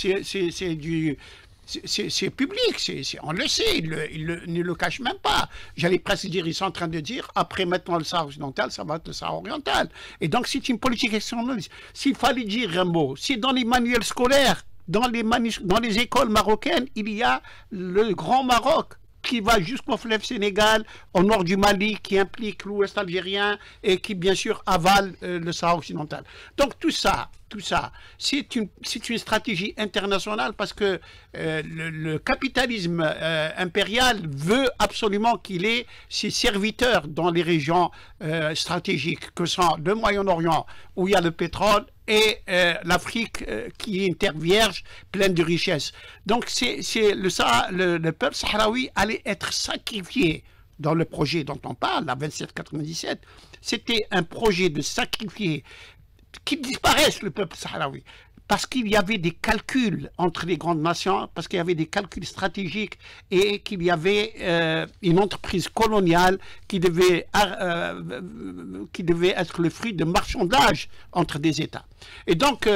c'est public, on le sait, ils ne le cachent même pas. J'allais presque dire, ils sont en train de dire, après maintenant le Sahara occidental, ça va être le Sahara oriental. Et donc c'est une politique expansionniste. S'il fallait dire un mot, c'est dans les manuels scolaires, dans les écoles marocaines, il y a le Grand Maroc qui va jusqu'au fleuve Sénégal, au nord du Mali, qui implique l'ouest algérien et qui bien sûr avale le Sahara occidental. Donc tout ça, c'est une stratégie internationale parce que le capitalisme impérial veut absolument qu'il ait ses serviteurs dans les régions stratégiques que sont le Moyen-Orient où il y a le pétrole et l'Afrique qui est une terre vierge pleine de richesses. Donc le peuple sahraoui allait être sacrifié dans le projet dont on parle, la 2797. C'était un projet de sacrifier qu'il disparaisse le peuple sahraoui, parce qu'il y avait des calculs entre les grandes nations, parce qu'il y avait des calculs stratégiques et qu'il y avait une entreprise coloniale qui devait être le fruit de marchandage entre des États. Et donc,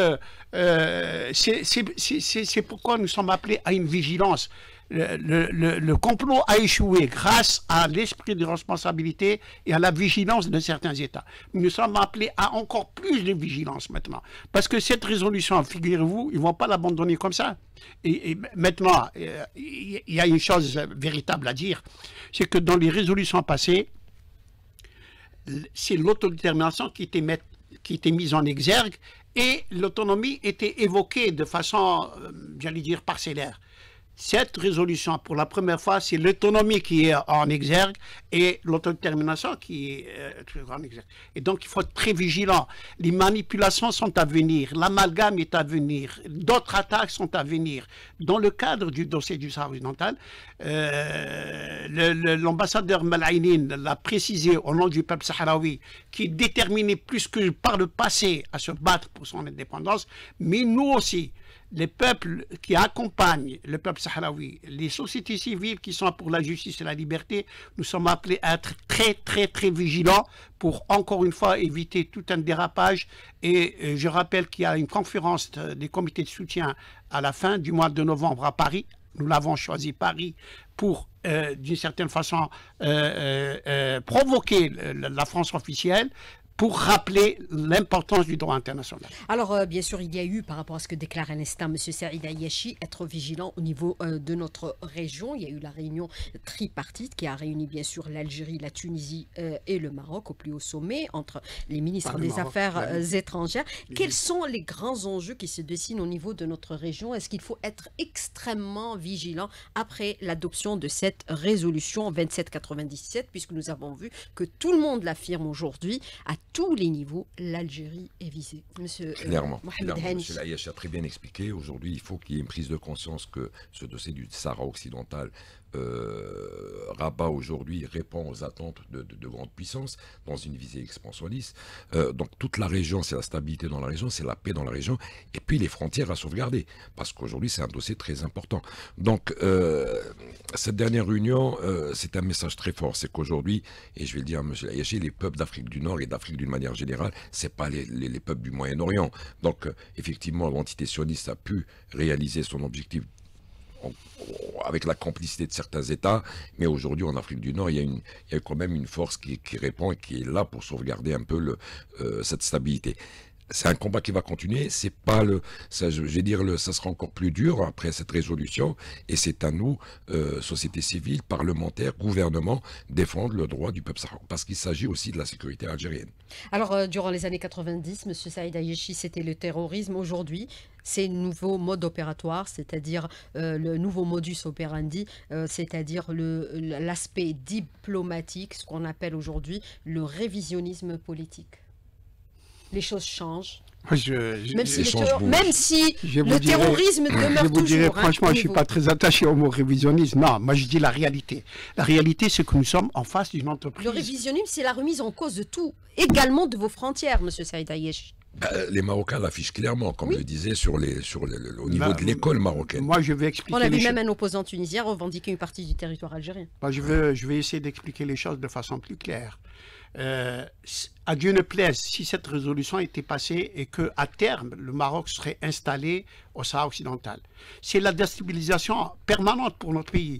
c'est pourquoi nous sommes appelés à une vigilance. Le complot a échoué grâce à l'esprit de responsabilité et à la vigilance de certains États. Nous sommes appelés à encore plus de vigilance maintenant. Parce que cette résolution, figurez-vous, ils ne vont pas l'abandonner comme ça. Et maintenant, il y a une chose véritable à dire, c'est que dans les résolutions passées, c'est l'autodétermination qui était mise en exergue et l'autonomie était évoquée de façon, j'allais dire, parcellaire. Cette résolution, pour la première fois, c'est l'autonomie qui est en exergue et l'autodétermination qui est en exergue. Et donc, il faut être très vigilant. Les manipulations sont à venir, l'amalgame est à venir, d'autres attaques sont à venir. Dans le cadre du dossier du Sahara occidental, l'ambassadeur Malaïnine l'a précisé au nom du peuple sahraoui, qui est déterminé plus que par le passé à se battre pour son indépendance, mais nous aussi. les peuples qui accompagnent le peuple sahraoui, les sociétés civiles qui sont pour la justice et la liberté, nous sommes appelés à être très, très, très vigilants pour, encore une fois, éviter tout un dérapage. Et je rappelle qu'il y a une conférence des comités de soutien à la fin du mois de novembre à Paris. Nous l'avons choisi Paris pour, d'une certaine façon, provoquer la France officielle, pour rappeler l'importance du droit international. Alors, bien sûr, il y a eu, par rapport à ce que déclare à l'instant M. Saïd Ayachi, être vigilant au niveau de notre région. Il y a eu la réunion tripartite qui a réuni, bien sûr, l'Algérie, la Tunisie et le Maroc au plus haut sommet, entre les ministres des Affaires étrangères. Quels sont les grands enjeux qui se dessinent au niveau de notre région? Est-ce qu'il faut être extrêmement vigilant après l'adoption de cette résolution 2797, puisque nous avons vu que tout le monde l'affirme aujourd'hui, à tous les niveaux, l'Algérie est visée. Monsieur Clairement. Mohamed Hani. Monsieur Ayachi a très bien expliqué. Aujourd'hui, il faut qu'il y ait une prise de conscience que ce dossier du Sahara occidental, Rabat aujourd'hui répond aux attentes de grandes puissances dans une visée expansionniste. Donc toute la région, c'est la stabilité dans la région, c'est la paix dans la région, et puis les frontières à sauvegarder, parce qu'aujourd'hui c'est un dossier très important. Donc cette dernière réunion, c'est un message très fort, c'est qu'aujourd'hui, et je vais le dire à M. Ayachi, les peuples d'Afrique du Nord et d'Afrique d'une manière générale, c'est pas les peuples du Moyen-Orient. Donc effectivement, l'entité sioniste a pu réaliser son objectif avec la complicité de certains États, mais aujourd'hui en Afrique du Nord, il y a quand même une force qui répond et qui est là pour sauvegarder un peu cette stabilité. C'est un combat qui va continuer, c'est pas ça sera encore plus dur après cette résolution, et c'est à nous, société civile, parlementaires, gouvernement, défendre le droit du peuple sahraoui, parce qu'il s'agit aussi de la sécurité algérienne. Alors, durant les années 90, M. Saïd Ayachi, c'était le terrorisme. Aujourd'hui, c'est le nouveau mode opératoire, c'est-à-dire le nouveau modus operandi, c'est-à-dire l'aspect diplomatique, ce qu'on appelle aujourd'hui le révisionnisme politique. Les choses changent. Même si le terrorisme demeure toujours. Je vous dirais, franchement, je ne suis pas très attaché au mot révisionnisme. Non, moi je dis la réalité. La réalité, c'est que nous sommes en face d'une entreprise. Le révisionnisme, c'est la remise en cause de tout, également de vos frontières, M. Saïd Ayachi. Les Marocains l'affichent clairement, comme je le disais, au niveau de l'école marocaine. Moi, je vais expliquer. On a vu même un opposant tunisien revendiquer une partie du territoire algérien. Moi, je vais essayer d'expliquer les choses de façon plus claire. À Dieu ne plaise, si cette résolution était passée et qu'à terme, le Maroc serait installé au Sahara occidental. C'est la déstabilisation permanente pour notre pays.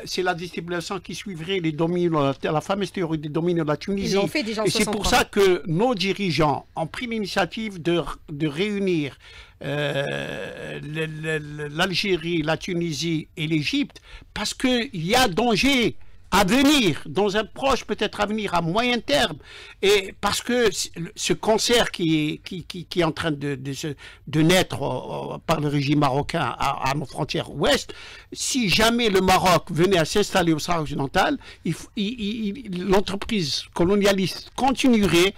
C'est la déstabilisation qui suivrait les dominos, la fameuse théorie des dominos de la Tunisie. Ils l'ont fait déjà en 63. Et c'est pour ça que nos dirigeants ont pris l'initiative de réunir l'Algérie, la Tunisie et l'Égypte, parce qu'il y a danger à venir, dans un proche peut-être avenir à moyen terme, et parce que ce concert qui est en train de naître par le régime marocain à nos frontières ouest, si jamais le Maroc venait à s'installer au Sahara occidental, l'entreprise colonialiste continuerait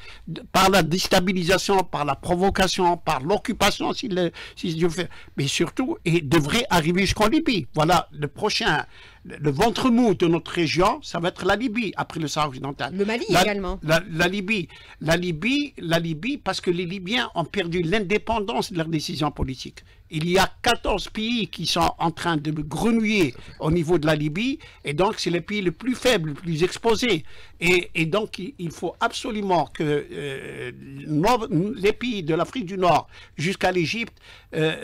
par la déstabilisation, par la provocation, par l'occupation, si Dieu fait, mais surtout, et devrait arriver jusqu'en Libye. Voilà le ventre mou de notre région, ça va être la Libye, après le Sahara occidental. Le Mali également. La Libye, parce que les Libyens ont perdu l'indépendance de leurs décisions politiques. Il y a 14 pays qui sont en train de grenouiller au niveau de la Libye, et donc c'est les pays les plus faibles, les plus exposés. Et donc il faut absolument que les pays de l'Afrique du Nord jusqu'à l'Égypte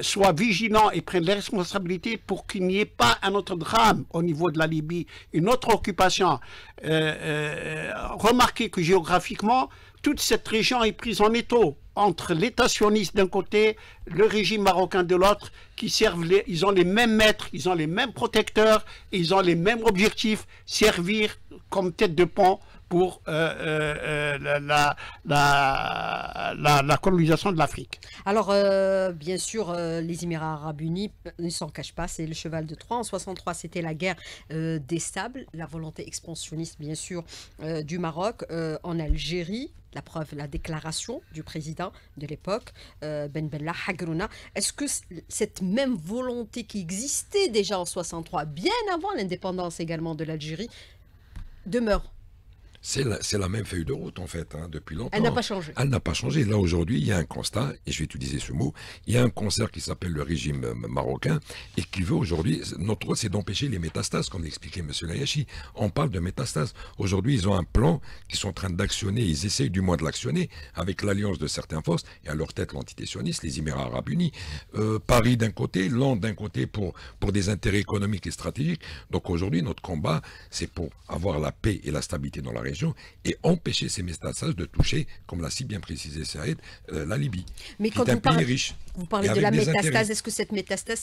soient vigilants et prennent les responsabilités pour qu'il n'y ait pas un autre drame au niveau de la Libye, une autre occupation. Remarquez que géographiquement, toute cette région est prise en étau entre l'État sioniste d'un côté, le régime marocain de l'autre, ils ont les mêmes maîtres, ils ont les mêmes protecteurs, et ils ont les mêmes objectifs, servir comme tête de pont pour la colonisation de l'Afrique. Alors, bien sûr, les Émirats arabes unis ne s'en cachent pas, c'est le cheval de Troie. En 63, c'était la guerre des sables, la volonté expansionniste, bien sûr, du Maroc en Algérie. La preuve, la déclaration du président de l'époque, Ben Bella Hagrouna. Est-ce que cette même volonté qui existait déjà en 63, bien avant l'indépendance également de l'Algérie, demeure? C'est la même feuille de route, en fait, hein, depuis longtemps. Elle n'a pas changé. Elle n'a pas changé. Là, aujourd'hui, il y a un constat, et je vais utiliser ce mot, il y a un concert qui s'appelle le régime marocain, et qui veut aujourd'hui, notre rôle, c'est d'empêcher les métastases, comme l'expliquait M. Layachi. On parle de métastases. Aujourd'hui, ils ont un plan qu'ils sont en train d'actionner, ils essayent du moins de l'actionner, avec l'alliance de certaines forces, et à leur tête l'entité sioniste, les Émirats arabes unis. Paris d'un côté, Londres d'un côté, pour des intérêts économiques et stratégiques. Donc aujourd'hui, notre combat, c'est pour avoir la paix et la stabilité dans la région, et empêcher ces métastases de toucher, comme l'a si bien précisé Saïd, la Libye. Mais qui quand est un pays riche. vous parlez de la métastase, est-ce que cette métastase,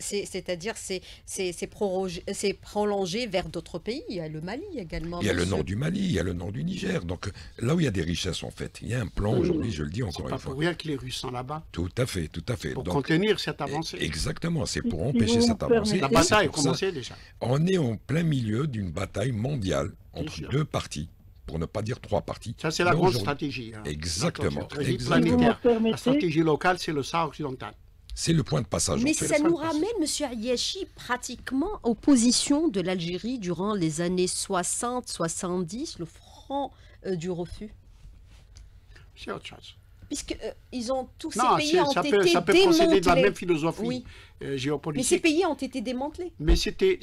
c'est-à-dire c'est prolongé vers d'autres pays? Il y a le Mali également. Il y a le nord du Mali, il y a le nord du Niger. Donc là où il y a des richesses, en fait, il y a un plan aujourd'hui, je le dis encore une fois. C'est pas pour rien que les Russes sont là-bas. Tout à fait, tout à fait. Pour Donc, contenir cette avancée. Exactement, c'est pour Si empêcher vous cette me avancée. La permettez- bataille a C'est pour ça, commencé déjà. on est en plein milieu d'une bataille mondiale entre sûr. deux parties, pour ne pas dire trois parties. Ça, c'est la Mais grande aujourd'hui, stratégie. Hein. Exactement, La stratégie exactement. Si vous me planétaire. La permettez, stratégie locale, c'est le Sahara occidental. C'est le point de passage. Mais en fait. ça le nous point de ramène, M. Ayachi, pratiquement aux positions de l'Algérie durant les années 60-70, le front du refus. C'est autre chose. Puisque tous ces Non, pays ont ça été peut procéder de la démantelés. même philosophie Oui. Mais ces géopolitique. pays ont été démantelés. Mais c'était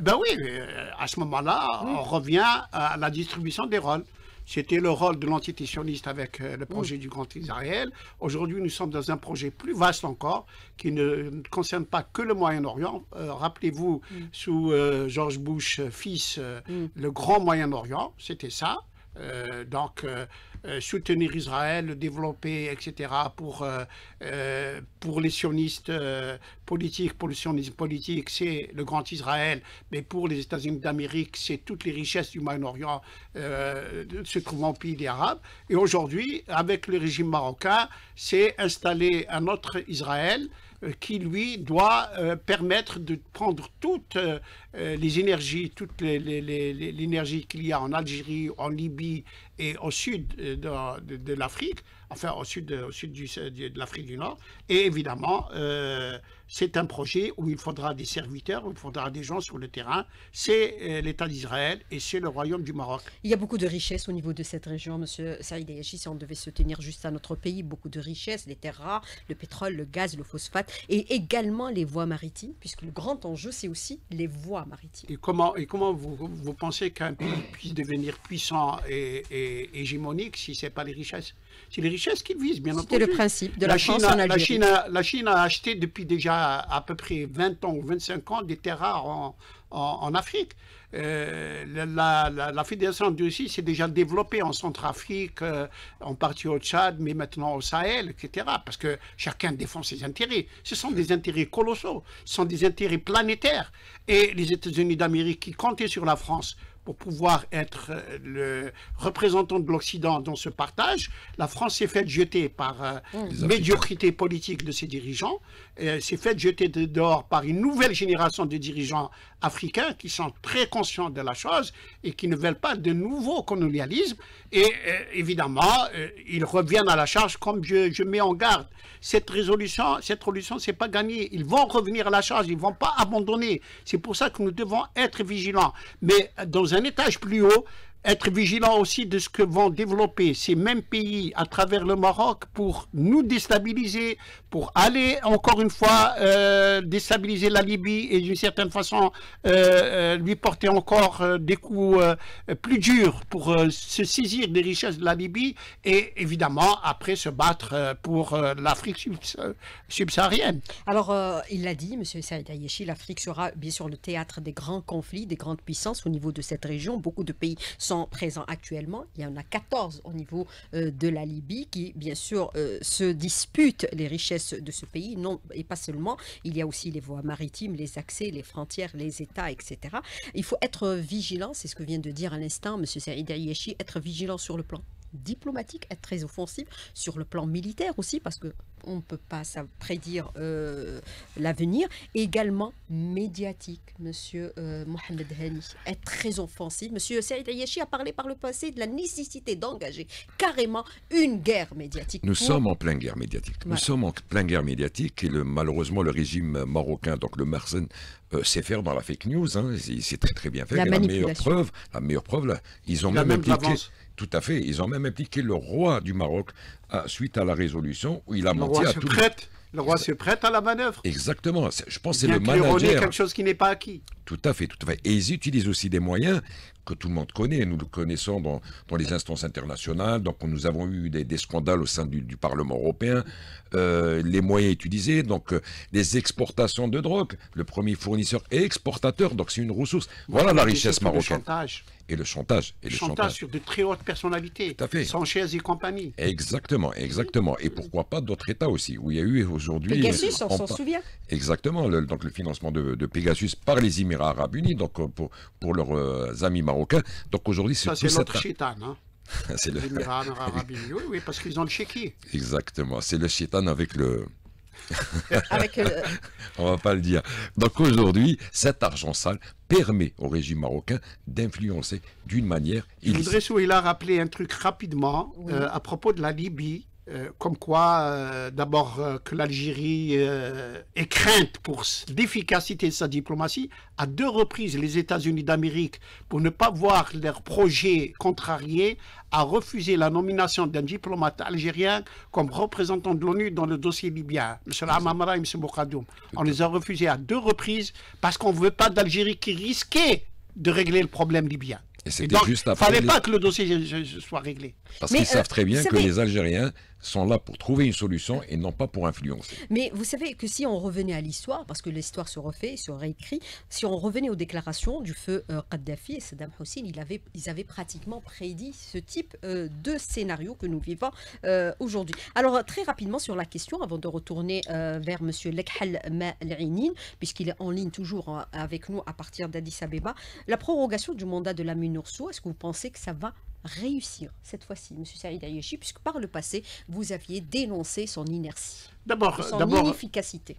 ben oui, à ce moment-là, on revient à la distribution des rôles. C'était le rôle de l'entité sioniste avec le projet du Grand Israël. Aujourd'hui, nous sommes dans un projet plus vaste encore, qui ne concerne pas que le Moyen-Orient. Rappelez-vous, sous George Bush, fils, le grand Moyen-Orient, c'était ça. Soutenir Israël, le développer, etc. Pour les sionistes politiques, pour le sionisme politique, c'est le Grand Israël, mais pour les États-Unis d'Amérique, c'est toutes les richesses du Moyen-Orient se trouvant au pays des Arabes. Et aujourd'hui, avec le régime marocain, c'est installer un autre Israël qui, lui, doit permettre de prendre toutes les énergies, toute l'énergie qu'il y a en Algérie, en Libye et au sud de l'Afrique, enfin au sud de l'Afrique du Nord. Et évidemment, c'est un projet où il faudra des serviteurs, où il faudra des gens sur le terrain. C'est l'État d'Israël et c'est le Royaume du Maroc. Il y a beaucoup de richesses au niveau de cette région, Monsieur Saïd Ayachi, si on devait se tenir juste à notre pays, beaucoup de richesses, les terres rares, le pétrole, le gaz, le phosphate, et également les voies maritimes, puisque le grand enjeu, c'est aussi les voies maritimes. Et comment vous pensez qu'un pays puisse devenir puissant et hégémonique si ce n'est pas les richesses? C'est les richesses qu'ils visent, bien entendu. C'était le principe de la France en Algérie. La Chine a acheté depuis déjà à peu près 20 ans ou 25 ans des terres rares en Afrique. La Fédération de Russie s'est déjà développée en Centrafrique, en partie au Tchad, mais maintenant au Sahel, etc. Parce que chacun défend ses intérêts. Ce sont des intérêts colossaux, ce sont des intérêts planétaires. Et les États-Unis d'Amérique qui comptaient sur la France pour pouvoir être le représentant de l'Occident dans ce partage, la France s'est faite jeter par médiocrité politique de ses dirigeants, s'est faite jeter dehors par une nouvelle génération de dirigeants africains qui sont très conscients de la chose et qui ne veulent pas de nouveau colonialisme. Et évidemment, ils reviennent à la charge comme je mets en garde. Cette résolution, c'est pas gagné. Ils vont revenir à la charge, ils ne vont pas abandonner. C'est pour ça que nous devons être vigilants. Mais dans un étage plus haut, être vigilant aussi de ce que vont développer ces mêmes pays à travers le Maroc pour nous déstabiliser, pour aller encore une fois déstabiliser la Libye et d'une certaine façon lui porter encore des coups plus durs pour se saisir des richesses de la Libye et évidemment après se battre pour l'Afrique subsaharienne. Alors, il l'a dit, M. Saïd Ayachi, l'Afrique sera bien sûr le théâtre des grands conflits, des grandes puissances au niveau de cette région. Beaucoup de pays sont présents actuellement. Il y en a 14 au niveau de la Libye qui, bien sûr, se disputent les richesses de ce pays. Non, et pas seulement. Il y a aussi les voies maritimes, les accès, les frontières, les États, etc. Il faut être vigilant, c'est ce que vient de dire à l'instant M. Saïd Ayachi, être vigilant sur le plan diplomatique, être très offensif, sur le plan militaire aussi, parce que on ne peut pas prédire l'avenir. Également médiatique, Monsieur Mohamed Hani est très offensif. Monsieur Saïd Ayachi a parlé par le passé de la nécessité d'engager carrément une guerre médiatique. Nous sommes en pleine guerre médiatique. Ouais. Nous sommes en pleine guerre médiatique et malheureusement le régime marocain, donc le Marsen, sait faire dans la fake news. Hein, il sait très très bien faire. La Et manipulation. la meilleure preuve, là, ils ont Il a même même de impliqué. l'avance. Tout à fait. Ils ont même impliqué le roi du Maroc suite à la résolution où il a Le menti roi à se tout. prête. Le roi se prête à la manœuvre. Exactement. Je pense que c'est Bien le que l'ironie est manager. quelque chose qui n'est pas acquis. Tout à fait, tout à fait. Et ils utilisent aussi des moyens que tout le monde connaît. Nous le connaissons dans les instances internationales. Donc, nous avons eu des scandales au sein du Parlement européen. Les moyens utilisés, donc les exportations de drogue. Le premier fournisseur et exportateur, donc c'est une ressource. Voilà la richesse Surtout le marocaine. chantage. Et le chantage. Et Le le chantage sur de très hautes personnalités. Tout à fait. Sanchez et compagnie. Exactement, exactement. Et pourquoi pas d'autres États aussi, où il y a eu aujourd'hui... Pegasus, on s'en souvient. Exactement, donc le financement de Pegasus par les Émirats Arabes Unis, donc pour leurs amis marocains. Donc aujourd'hui, c'est Ça, tout c'est ça. l'autre chétan. Hein. C'est Les Émirats Arabes Unis. Oui, oui, parce qu'ils ont le chéquier. Exactement, c'est le chétan avec le... Avec On va pas le dire. Donc aujourd'hui, cet argent sale permet au régime marocain d'influencer d'une manière Je voudrais, illicite. Souhaila, rappeler un truc rapidement Oui. à propos de la Libye. Comme quoi, d'abord, que l'Algérie est crainte pour l'efficacité de sa diplomatie. À 2 reprises, les États-Unis d'Amérique, pour ne pas voir leurs projets contrariés, a refusé la nomination d'un diplomate algérien comme représentant de l'ONU dans le dossier libyen. M. Amamara et M. Bokadoum. On les a refusés à 2 reprises parce qu'on ne veut pas d'Algérie qui risquait de régler le problème libyen. Et Et c'était donc, juste il ne après fallait les- pas que le dossier soit réglé. Parce Mais, qu'ils savent très bien vous que savez- les Algériens sont là pour trouver une solution et non pas pour influencer. Mais vous savez que si on revenait à l'histoire, parce que l'histoire se refait, se réécrit, si on revenait aux déclarations du feu Kadhafi et Saddam Hussein, ils avaient pratiquement prédit ce type de scénario que nous vivons aujourd'hui. Alors très rapidement sur la question, avant de retourner vers M. Lekhal Ma'al-Ainin, puisqu'il est en ligne toujours avec nous à partir d'Addis Abeba, la prorogation du mandat de la MINURSO, est-ce que vous pensez que ça va réussir cette fois-ci, M. Saïd Ayachi, puisque par le passé, vous aviez dénoncé son inertie, son inefficacité.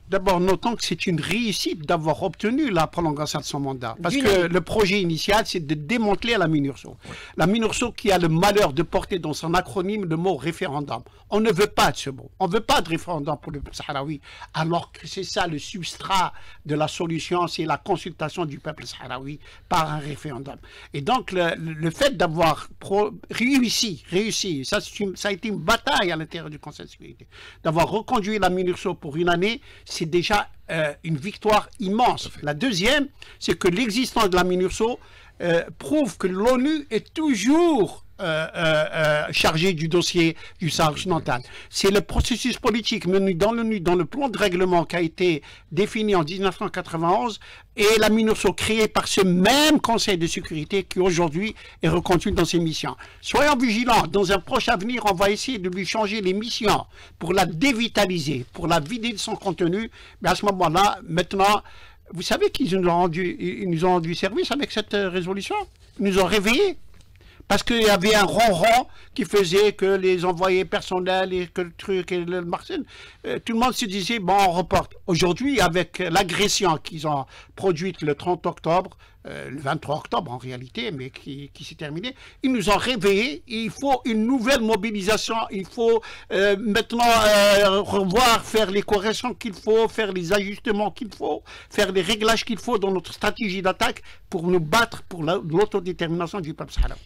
D'abord, notons que c'est une réussite d'avoir obtenu la prolongation de son mandat. Parce D'une que année. le projet initial, c'est de démanteler la MINURSO. La MINURSO qui a le malheur de porter dans son acronyme le mot référendum. On ne veut pas de ce mot. On ne veut pas de référendum pour le peuple sahraoui. Alors que c'est ça le substrat de la solution, c'est la consultation du peuple sahraoui par un référendum. Et donc, le fait d'avoir réussi, ça a été une bataille à l'intérieur du Conseil de sécurité, d'avoir reconduit la MINURSO pour une année, c'est déjà une victoire immense. La deuxième, c'est que l'existence de la MINURSO prouve que l'ONU est toujours chargée du dossier du Sahara occidental. C'est le processus politique mené dans l'ONU, dans le plan de règlement qui a été défini en 1991 et la MINURSO créée par ce même Conseil de sécurité qui aujourd'hui est reconduit dans ses missions. Soyons vigilants, dans un proche avenir, on va essayer de lui changer les missions pour la dévitaliser, pour la vider de son contenu, mais à ce moment-là, maintenant, vous savez qu'ils nous ont rendu service avec cette résolution. Ils nous ont réveillés. Parce qu'il y avait un ronron qui faisait que les envoyés personnels et que le truc et le Marseille, tout le monde se disait, bon, on reporte. Aujourd'hui, avec l'agression qu'ils ont produite le 30 octobre, le 23 octobre en réalité, mais qui s'est terminée, ils nous ont réveillés. Il faut une nouvelle mobilisation. Il faut maintenant revoir, faire les corrections qu'il faut, faire les ajustements qu'il faut, faire les réglages qu'il faut dans notre stratégie d'attaque pour nous battre pour l'autodétermination du peuple sahraoui.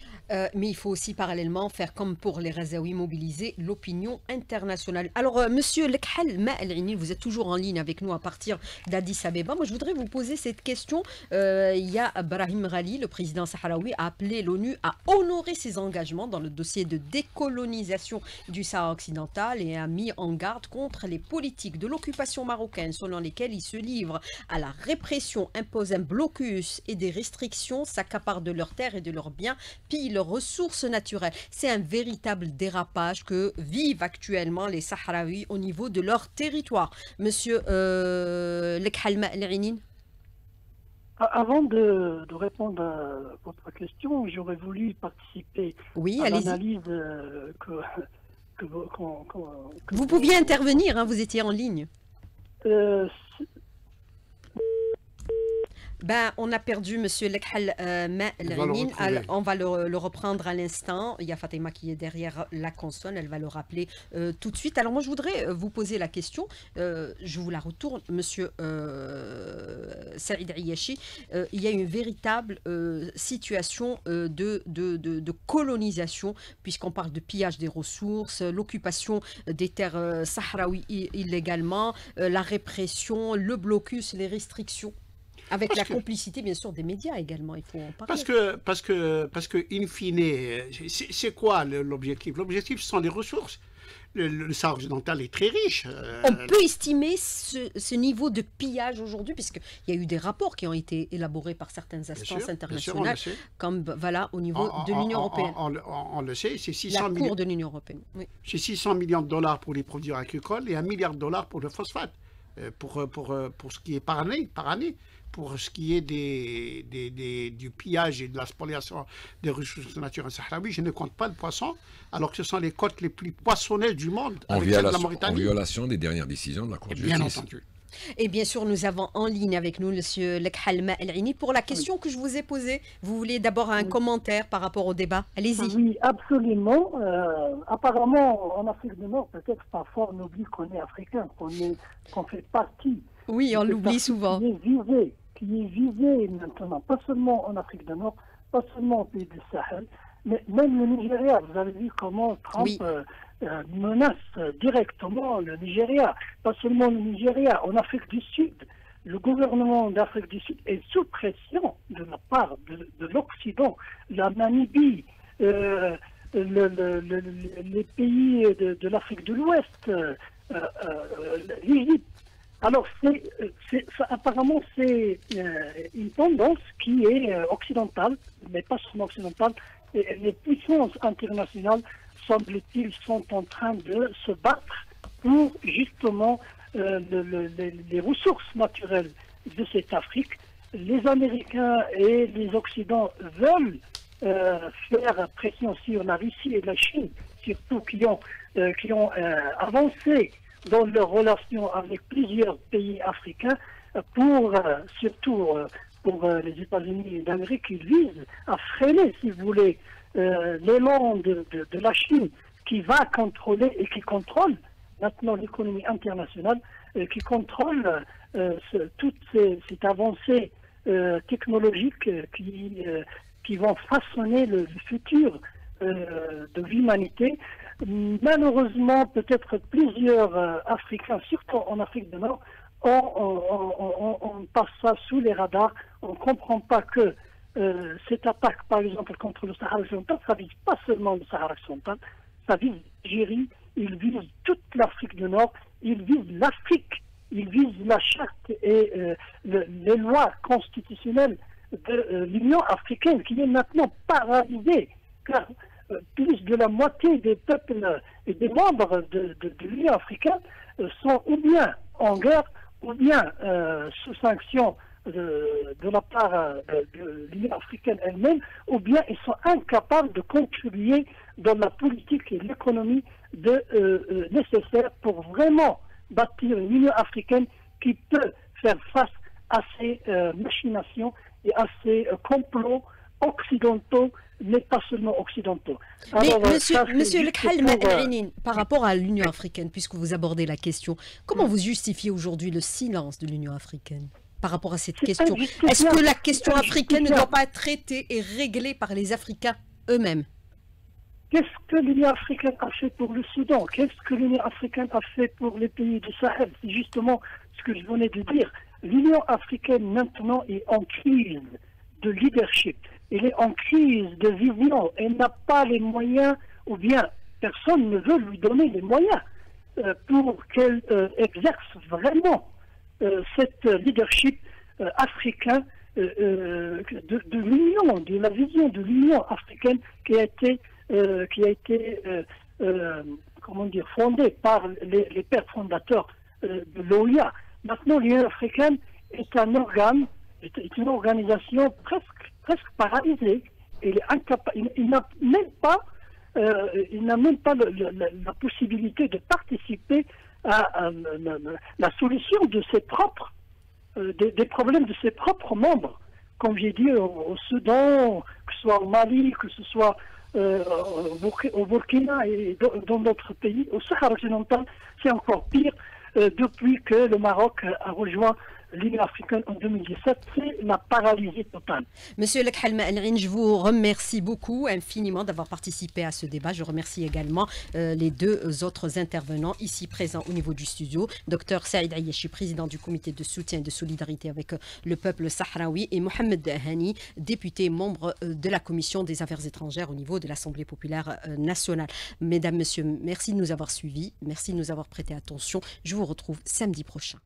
Mais il faut aussi parallèlement faire comme pour les Razaouis, mobiliser l'opinion internationale. Alors, Monsieur Lekhal Ma'al-Ainin, vous êtes toujours en ligne avec nous à partir d'Addis Abeba. Moi, je voudrais vous poser cette question. Il y a Brahim Ghali, le président sahraoui, a appelé l'ONU à honorer ses engagements dans le dossier de décolonisation du Sahara occidental et a mis en garde contre les politiques de l'occupation marocaine selon lesquelles il se livre à la répression, impose un blocus et des restrictions, s'accapare de leurs terres et de leurs biens, pille leurs ressources naturelles. C'est un véritable dérapage que vivent actuellement les Sahraouis au niveau de leur territoire. Monsieur Lekhal Ma'al-Ainin. Avant de répondre à votre question, j'aurais voulu participer Oui, à allez-y. l'analyse Vous pouviez intervenir, hein, vous étiez en ligne. Ben, on a perdu Monsieur Lekhal Ma'Elrinin. On va le reprendre à l'instant. Il y a Fatima qui est derrière la console. Elle va le rappeler tout de suite. Alors moi, je voudrais vous poser la question. Je vous la retourne, Monsieur Saïd Ayachi. Il y a une véritable situation de colonisation, puisqu'on parle de pillage des ressources, l'occupation des terres sahraouis illégalement, la répression, le blocus, les restrictions. Avec la complicité, bien sûr, des médias également, il faut en parler. Parce que in fine, c'est quoi l'objectif? L'objectif, ce sont les ressources. Le Sahara occidental est très riche. On peut estimer ce niveau de pillage aujourd'hui, puisqu'il y a eu des rapports qui ont été élaborés par certaines instances internationales, comme voilà, au niveau de l'Union européenne. On le sait, c'est 600 millions. La Cour de l'Union européenne. Oui. C'est 600 millions de dollars pour les produits agricoles et $1 milliard pour le phosphate, pour ce qui est par année. Pour ce qui est du pillage et de la spoliation des ressources naturelles sahraouis, je ne compte pas le poisson, alors que ce sont les côtes les plus poissonneuses du monde, avec celle de la Mauritanie. En violation des dernières décisions de la Cour de justice. Bien entendu. Et bien sûr, nous avons en ligne avec nous M. Lekhal Ma'Elrinin pour la question que je vous ai posée. Vous voulez d'abord un commentaire par rapport au débat? Allez-y. Oui, absolument. Apparemment, en Afrique du Nord, peut-être parfois on oublie qu'on est africain, qu'on fait partie. Oui, on l'oublie souvent. Qui est visé maintenant, pas seulement en Afrique du Nord, pas seulement au pays du Sahel, mais même le Nigeria. Vous avez vu comment Trump menace directement le Nigeria. Pas seulement le Nigeria, en Afrique du Sud. Le gouvernement d'Afrique du Sud est sous pression de la part de l'Occident, la Namibie, les pays de l'Afrique de l'Ouest, l'Égypte. Alors, apparemment, c'est une tendance qui est occidentale, mais pas seulement occidentale. Et les puissances internationales, semble-t-il, sont en train de se battre pour justement les ressources naturelles de cette Afrique. Les Américains et les Occidentaux veulent faire pression sur la Russie et la Chine, surtout qui ont avancé dans leurs relations avec plusieurs pays africains, surtout pour les États-Unis d'Amérique, ils visent à freiner, si vous voulez, l'élan de la Chine qui va contrôler et qui contrôle maintenant l'économie internationale, qui contrôle toute cette avancée technologique qui vont façonner le futur de l'humanité. Malheureusement, peut-être plusieurs Africains, surtout en Afrique du Nord, on passe ça sous les radars. On ne comprend pas que cette attaque, par exemple, contre le Sahara occidental, ça vise pas seulement le Sahara occidental, ça vise l'Algérie, il vise toute l'Afrique du Nord, il vise l'Afrique, il vise la charte et les lois constitutionnelles de l'Union africaine qui est maintenant paralysée, car plus de la moitié des peuples et des membres de l'Union africaine sont ou bien en guerre ou bien sous sanction de la part de l'Union africaine elle-même, ou bien ils sont incapables de contribuer dans la politique et l'économie nécessaire pour vraiment bâtir une Union africaine qui peut faire face à ces machinations et à ces complots occidentaux, mais pas seulement occidentaux. Alors, mais monsieur Lekhal Ma'Elrinin, par rapport à l'Union africaine, puisque vous abordez la question, comment vous justifiez aujourd'hui le silence de l'Union africaine par rapport à cette question? Est-ce que la question africaine ne doit pas être traitée et réglée par les Africains eux-mêmes? Qu'est-ce que l'Union africaine a fait pour le Soudan? Qu'est-ce que l'Union africaine a fait pour les pays du Sahel? C'est justement ce que je venais de dire. L'Union africaine maintenant est en crise de leadership. Elle est en crise de vision. Elle n'a pas les moyens, ou bien personne ne veut lui donner les moyens pour qu'elle exerce vraiment cette leadership africain de l'Union, de la vision de l'Union africaine qui a été comment dire, fondée par les pères fondateurs de l'OIA. Maintenant, l'Union africaine est un organe, est une organisation presque paralysée. Il n'a même pas il n'a même pas la possibilité de participer à la solution de ses propres, des problèmes de ses propres membres. Comme j'ai dit, au Soudan, que ce soit au Mali, que ce soit au Burkina et dans d'autres pays. Au Sahara occidental, c'est encore pire. Depuis que le Maroc a rejoint l'Union africaine en 2017, c'est la paralysie totale. Monsieur Lekhalm Al-Rin, je vous remercie beaucoup infiniment d'avoir participé à ce débat. Je remercie également les deux autres intervenants ici présents au niveau du studio. Dr Saïd Ayeshi, président du comité de soutien et de solidarité avec le peuple sahraoui, et Mohamed Hani, député membre de la commission des affaires étrangères au niveau de l'Assemblée populaire nationale. Mesdames, Messieurs, merci de nous avoir suivis. Merci de nous avoir prêté attention. Je vous retrouve samedi prochain.